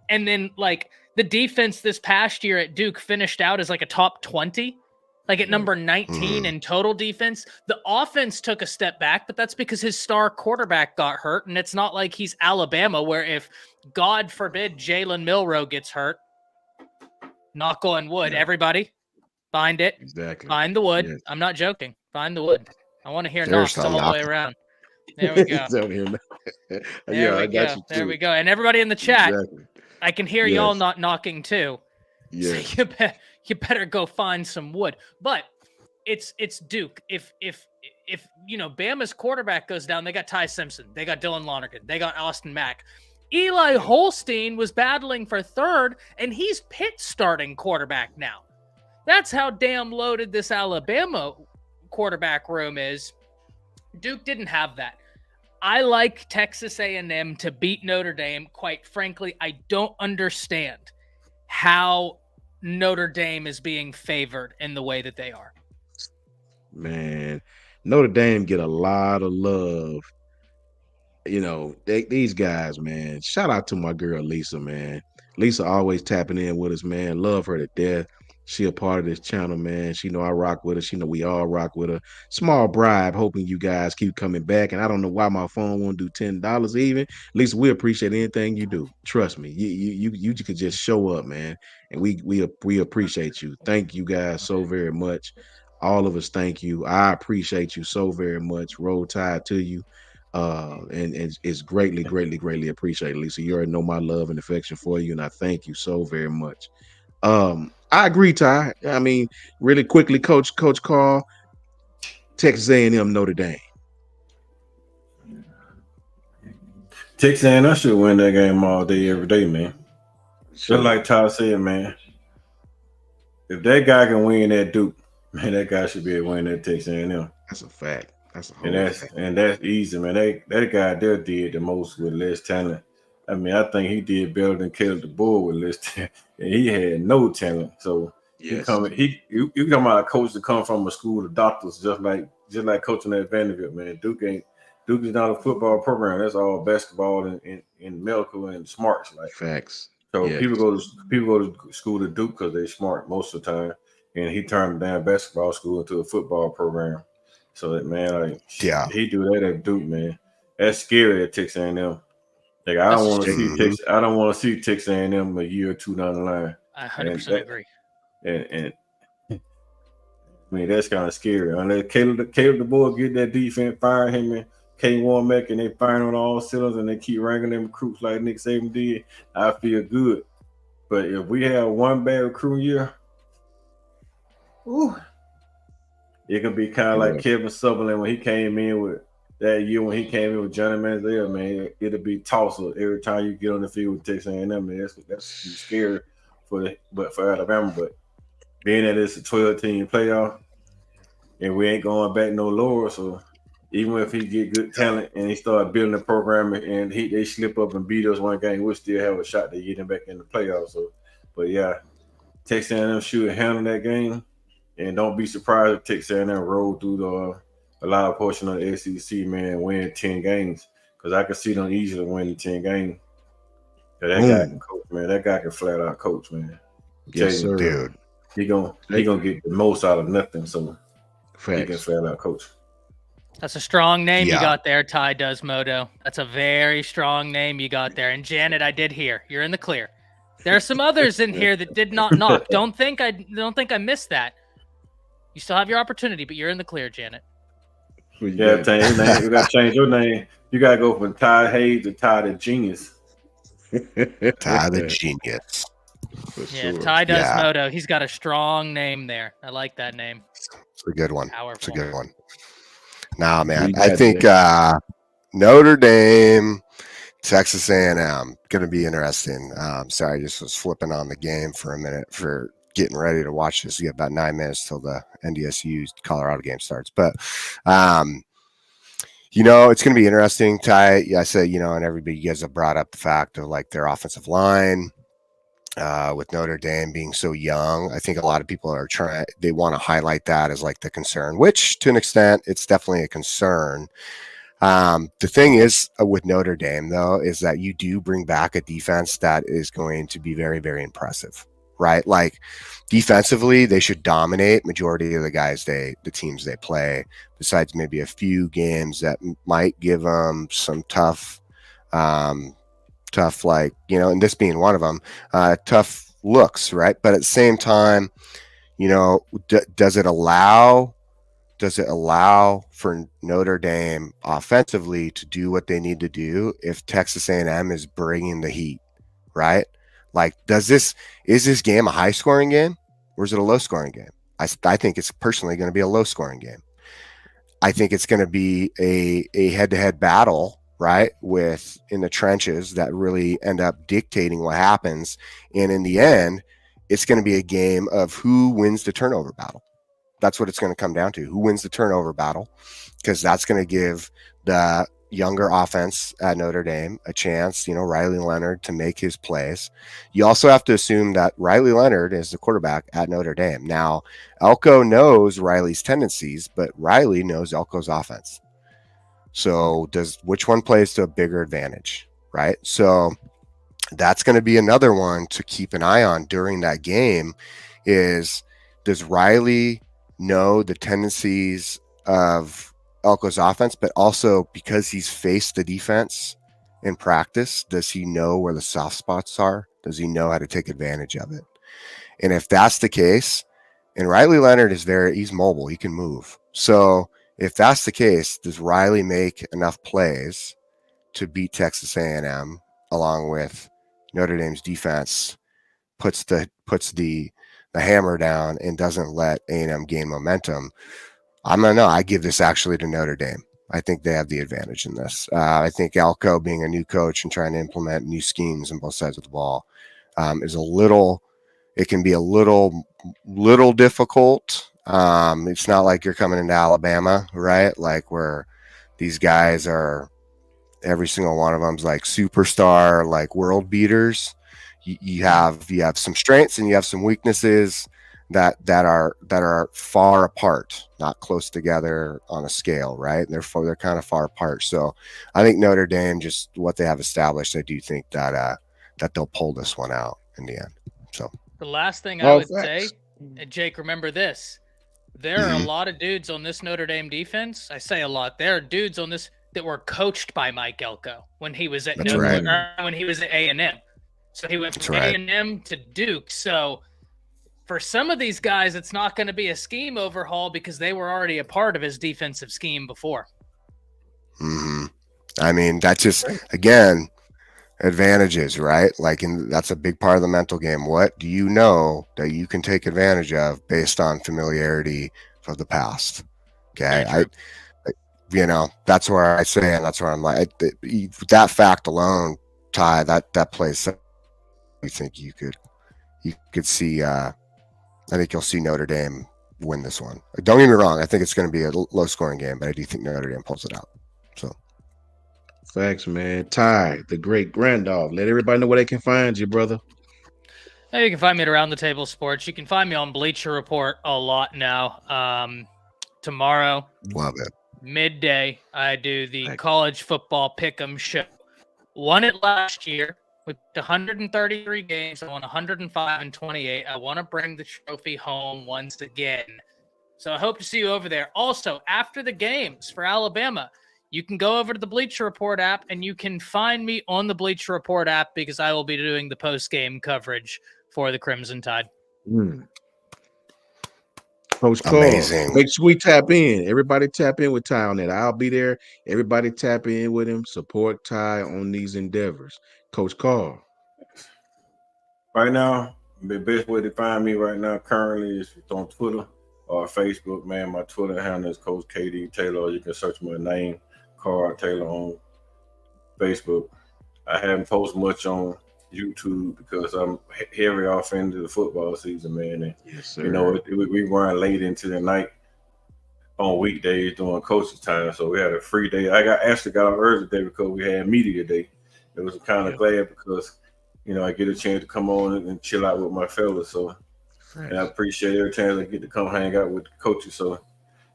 And then the defense this past year at Duke finished out as a top 20. like at number 19 in total defense. The offense took a step back, but that's because his star quarterback got hurt. And it's not like he's Alabama, where if, God forbid, Jalen Milroe gets hurt, knock on wood, everybody, find it. Exactly. Find the wood. Yes. I'm not joking. Find the wood. I want to hear There's knocks no all the way knocking. around. There we go. Don't hear There yeah, we I got go. you There too. we go. And everybody in the chat, Exactly. I can hear y'all Yes. not knocking too. Yes. So you better go find some wood. But it's Duke. If Bama's quarterback goes down, they got Ty Simpson, they got Dylan Lonergan, they got Austin Mack. Eli Holstein was battling for third, and he's Pitt's starting quarterback now. That's how damn loaded this Alabama quarterback room is. Duke didn't have that. I like Texas A&M to beat Notre Dame. Quite frankly, I don't understand how Notre Dame is being favored in the way that they are. Man, Notre Dame get a lot of love. These guys, man. Shout out to my girl Lisa, man. Lisa always tapping in with us, man. Love her to death. She a part of this channel, man. She know I rock with her. She know we all rock with her. Small bribe, hoping you guys keep coming back. And I don't know why my phone won't do $10 even. Lisa, we appreciate anything you do. Trust me, you could just show up, man. And we appreciate you. Thank you guys so very much. All of us, thank you. I appreciate you so very much. Roll Tide to you. And it's greatly, greatly, greatly appreciated, Lisa. You already know my love and affection for you, and I thank you so very much. I agree, Ty. I mean, really quickly, Coach Carl, Texas A&M, Notre Dame. Texas A&M should win that game all day, every day, man. Sure. Just like Ty said, man. If that guy can win at Duke, man, that guy should be able to win at Texas A&M. That's a fact. That's a whole fact. And that's easy, man. That guy there did the most with less talent. I mean, I think he did better than Caleb DeBoer with less talent. And he had no talent. So Yes. you talking about a coach that come from a school of doctors, just like coaching at Vanderbilt, man. Duke is not a football program. That's all basketball and medical and smarts. Like Facts. so, Yes. people go to school to Duke because they're smart most of the time. And he turned down basketball school into a football program. So that man, like, Yeah. he do that at Duke, man. That's scary at Texas A&M. Like I don't want to see Texas. I don't want to see Texas A&M a year or two down the line. I 100% agree. And I mean that's kind of scary. Unless Caleb DeBoer get that defense, fire him and K. Warmack, and they firing on all cylinders and they keep ranking them recruits like Nick Saban did, I feel good. But if we have one bad recruiting year, it could be kind of like Kevin Sutherland when he came in with that year when he came in with Johnny Manziel, man. It'll be toss-up every time you get on the field with Texas A&M, man. That's scary for Alabama. But being that it's a 12-team playoff and we ain't going back no lower, so even if he get good talent and he start building the program and they slip up and beat us one game, we'll still have a shot to get him back in the playoffs. So, but yeah, Texas A&M should handle that game. And don't be surprised if Texas A&M roll through a lot of portion of the SEC, man, win 10 games. Because I can see them easily winning 10 games. That guy can coach, man. That guy can flat out coach, man. Yes, sir. Dude. He gonna get the most out of nothing, so Facts. he can flat out coach. That's a strong name you got there, Ty Desmodo. That's a very strong name you got there. And Janet, I did hear you're in the clear. There are some others in here that did not knock. Don't think I missed that. You still have your opportunity, but you're in the clear, Janet. Yeah, change your name. You got to change your name. You got to go from Ty Hayes to Ty the Genius. Ty the Genius. Yeah, Ty Desmodo. He's got a strong name there. I like that name. It's a good one. Powerful. It's a good one. Nah, man. I think Notre Dame, Texas A&M, going to be interesting. Sorry, I just was flipping on the game for a minute for getting ready to watch this. We got about 9 minutes till the NDSU Colorado game starts. But, it's going to be interesting. Ty, I said, and everybody, you guys have brought up the fact of like their offensive line with Notre Dame being so young. I think a lot of people they want to highlight that as like the concern, which to an extent, it's definitely a concern. The thing is with Notre Dame, though, is that you do bring back a defense that is going to be very, very impressive. right? Like defensively, they should dominate majority of the teams they play, besides maybe a few games that might give them some tough, like, and this being one of them, tough looks, right? But at the same time, does it allow for Notre Dame offensively to do what they need to do if Texas A&M is bringing the heat, right? Like, is this game a high scoring game or is it a low scoring game? I think it's personally going to be a low scoring game. I think it's going to be a head-to-head battle, right, in the trenches that really end up dictating what happens. And in the end, it's going to be a game of who wins the turnover battle. That's what it's going to come down to. Who wins the turnover battle? Because that's going to give the younger offense at Notre Dame a chance, Riley Leonard, to make his plays. You also have to assume that Riley Leonard is the quarterback at Notre Dame. Now, Elko knows Riley's tendencies, but Riley knows Elko's offense. So which one plays to a bigger advantage, right? So that's going to be another one to keep an eye on during that game is, does Riley know the tendencies of Elko's offense, but also because he's faced the defense in practice, does he know where the soft spots are? Does he know how to take advantage of it? And if that's the case, and Riley Leonard he's mobile, he can move. So if that's the case, does Riley make enough plays to beat Texas A&M along with Notre Dame's defense puts the hammer down and doesn't let A&M gain momentum? I'm going to know. I give this actually to Notre Dame. I think they have the advantage in this. I think Elko, being a new coach and trying to implement new schemes on both sides of the ball, it can be a little difficult. It's not like you're coming into Alabama, right? Like where these guys are, every single one of them's like superstar, like world beaters. You have some strengths and you have some weaknesses that are far apart, not close together on a scale, right? They're kind of far apart. So I think Notre Dame, just what they have established, I do think that they'll pull this one out in the end. So the last thing I would say, and Jake, remember this: there are a lot of dudes on this Notre Dame defense. I say a lot. There are dudes on this that were coached by Mike Elko when he was at when he was at A&M. So he went from A&M to Duke. So for some of these guys, it's not going to be a scheme overhaul because they were already a part of his defensive scheme before. Mm-hmm. I mean, that's just, again, advantages, right? Like, that's a big part of the mental game. What do you know that you can take advantage of based on familiarity of the past? Okay. That's where I say, and that's where I'm like, that fact alone, Ty, that plays, you think you could see, I think you'll see Notre Dame win this one. Don't get me wrong. I think it's going to be a low-scoring game, but I do think Notre Dame pulls it out. So, facts, man. Ty, the great Grandolph. Let everybody know where they can find you, brother. Hey, you can find me at Around the Table Sports. You can find me on Bleacher Report a lot now. Tomorrow, love it. Midday, I do the college football pick'em show. Won it last year. We picked 133 games. I won 105 and 28. I want to bring the trophy home once again. So I hope to see you over there. Also, after the games for Alabama, you can go over to the Bleacher Report app and you can find me on the Bleacher Report app because I will be doing the post-game coverage for the Crimson Tide. Coach Carl, amazing. Make sure we tap in. Everybody tap in with Ty on that. I'll be there. Everybody tap in with him. Support Ty on these endeavors. Coach Carl. Right now, the best way to find me right now currently is on Twitter or Facebook, man. My Twitter handle is Coach KD Taylor. You can search my name, Carl Taylor, on Facebook. I haven't posted much on YouTube because I'm heavy off into the football season, man. And, yes, sir. We run late into the night on weekdays during coaching time. So we had a free day. I got off early today because we had media day. It was kind of glad because, I get a chance to come on and chill out with my fellas. So and I appreciate every chance I get to come hang out with the coaches. So,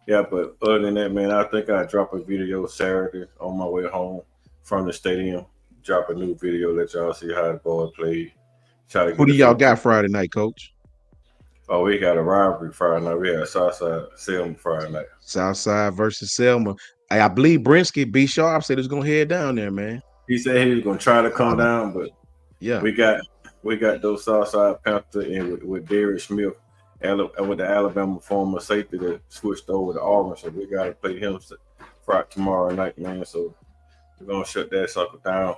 yeah, but other than that, man, I think I drop a video Saturday on my way home from the stadium. Drop a new video, let y'all see how the ball played. Try to Who get do the y'all fifth. got Friday night, Coach? Oh, we got a rivalry Friday night. We had Southside Selma Friday night. Southside versus Selma. I believe Brinsky, B Sharp said he's gonna head down there, man. He said he was gonna try to come Uh, down, but Yeah. we got those Southside Panther and with Derek Smith, with the Alabama former safety that switched over to Auburn. So we got to play him Friday tomorrow night, man. So we're gonna shut that sucker down.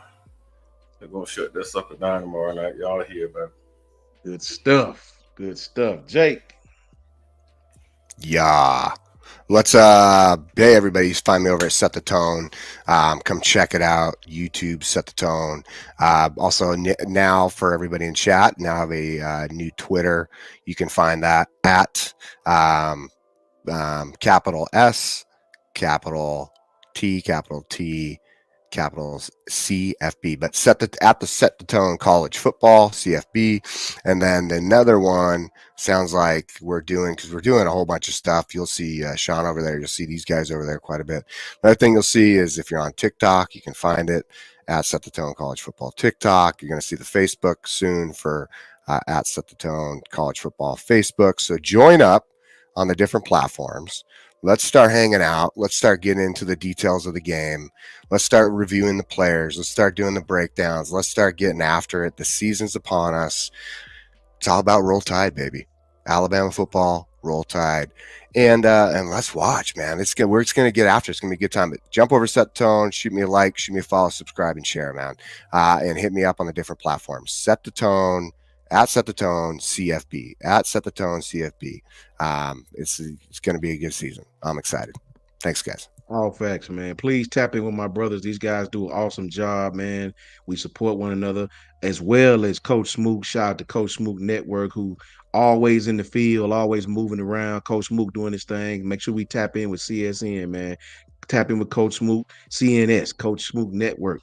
They're gonna shut that sucker down tomorrow night. Y'all hear about it. Good stuff. Good stuff. Jake. Yeah. Let's hey everybody, find me over at Set the Tone. Come check it out. YouTube Set the Tone. Also now for everybody in chat, now have a new Twitter. You can find that at capital S, capital T, capital CFB, but set the tone college football CFB, and then another one sounds like we're doing because we're doing a whole bunch of stuff. You'll see Sean over there. You'll see these guys over there quite a bit. Another thing you'll see is if you're on TikTok, you can find it at Set the Tone College Football TikTok. You're going to see the Facebook soon for at Set the Tone College Football Facebook. So join up on the different platforms. Let's start hanging out. Let's start getting into the details of the game. Let's start reviewing the players. Let's start doing the breakdowns. Let's start getting after it. The season's upon us. It's all about Roll Tide, baby. Alabama football, Roll Tide. And let's watch, man. We're just gonna get after it. It's gonna be a good time. But jump over Set the Tone, shoot me a like, shoot me a follow, subscribe, and share, man. And hit me up on the different platforms. Set the Tone at Set the Tone CFB at Set the Tone CFB. It's gonna be a good season. I'm excited. Thanks, guys. All facts, man. Please tap in with my brothers. These guys do an awesome job, man. We support one another as well as Coach Smook. Shout out to Coach Smook Network, who always in the field, always moving around. Coach Smook doing his thing. Make sure we tap in with CSN, man. Tap in with Coach Smook, CNS, Coach Smook Network.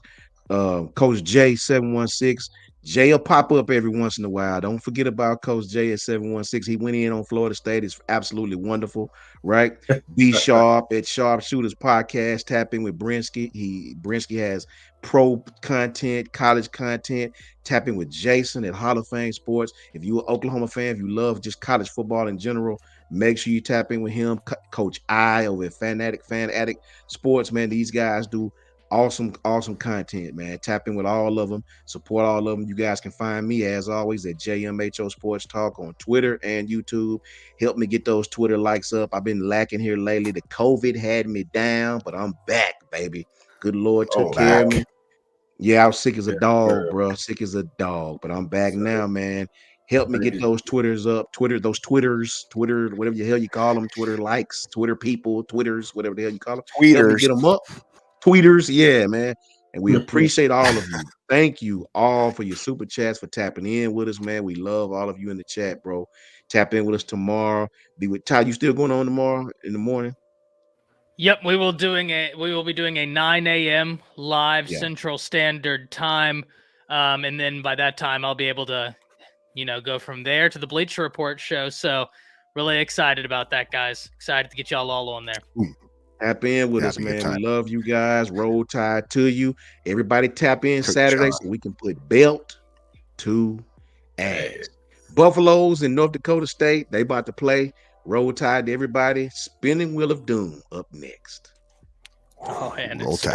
Coach J 716. Jay will pop up every once in a while. Don't forget about Coach J at 716. He went in on Florida State. It's absolutely wonderful, right? Be Sharp at Sharpshooters Podcast. Tap in with Brinsky. Brinsky has pro content, college content. Tap in with Jason at Hall of Fame Sports. If you're an Oklahoma fan, if you love just college football in general, make sure you tap in with him. Coach I over at Fan Addict Sports, man. These guys do awesome content, man. Tap in with all of them. Support all of them. You guys can find me as always at JMHO Sports Talk on Twitter and YouTube. Help me get those Twitter likes up. I've been lacking here lately. The COVID had me down, but I'm back, baby. Good Lord took Oh, care of Back. Lord. me. Yeah, I was sick as a Yeah, dog, girl. bro. Sick as a dog, but I'm back So, now, man. Help me get those Twitters up. Twitter, whatever the hell you call them, Twitter likes, Twitter people, Twitters, whatever the hell you call them. Help me Tweeters. get them up. Tweeters, yeah, man. And we appreciate all of you. Thank you all for your super chats, for tapping in with us, man. We love all of you in the chat, bro. Tap in with us tomorrow. Be with Ty. You still going on tomorrow in the morning? Yep, we will be doing a 9 a.m. live Yeah. Central Standard Time, and then by that time I'll be able to, go from there to the Bleacher Report show. So, really excited about that, guys. Excited to get y'all all on there. Tap in with us, Have a good man. We time. love you guys. Roll Tide to you. Everybody tap in Coach Saturday John. so we can put belt to ass. Buffaloes in North Dakota State, they about to play. Roll Tide to everybody. Spinning Wheel of Doom up next. Oh, and Roll it's Tide.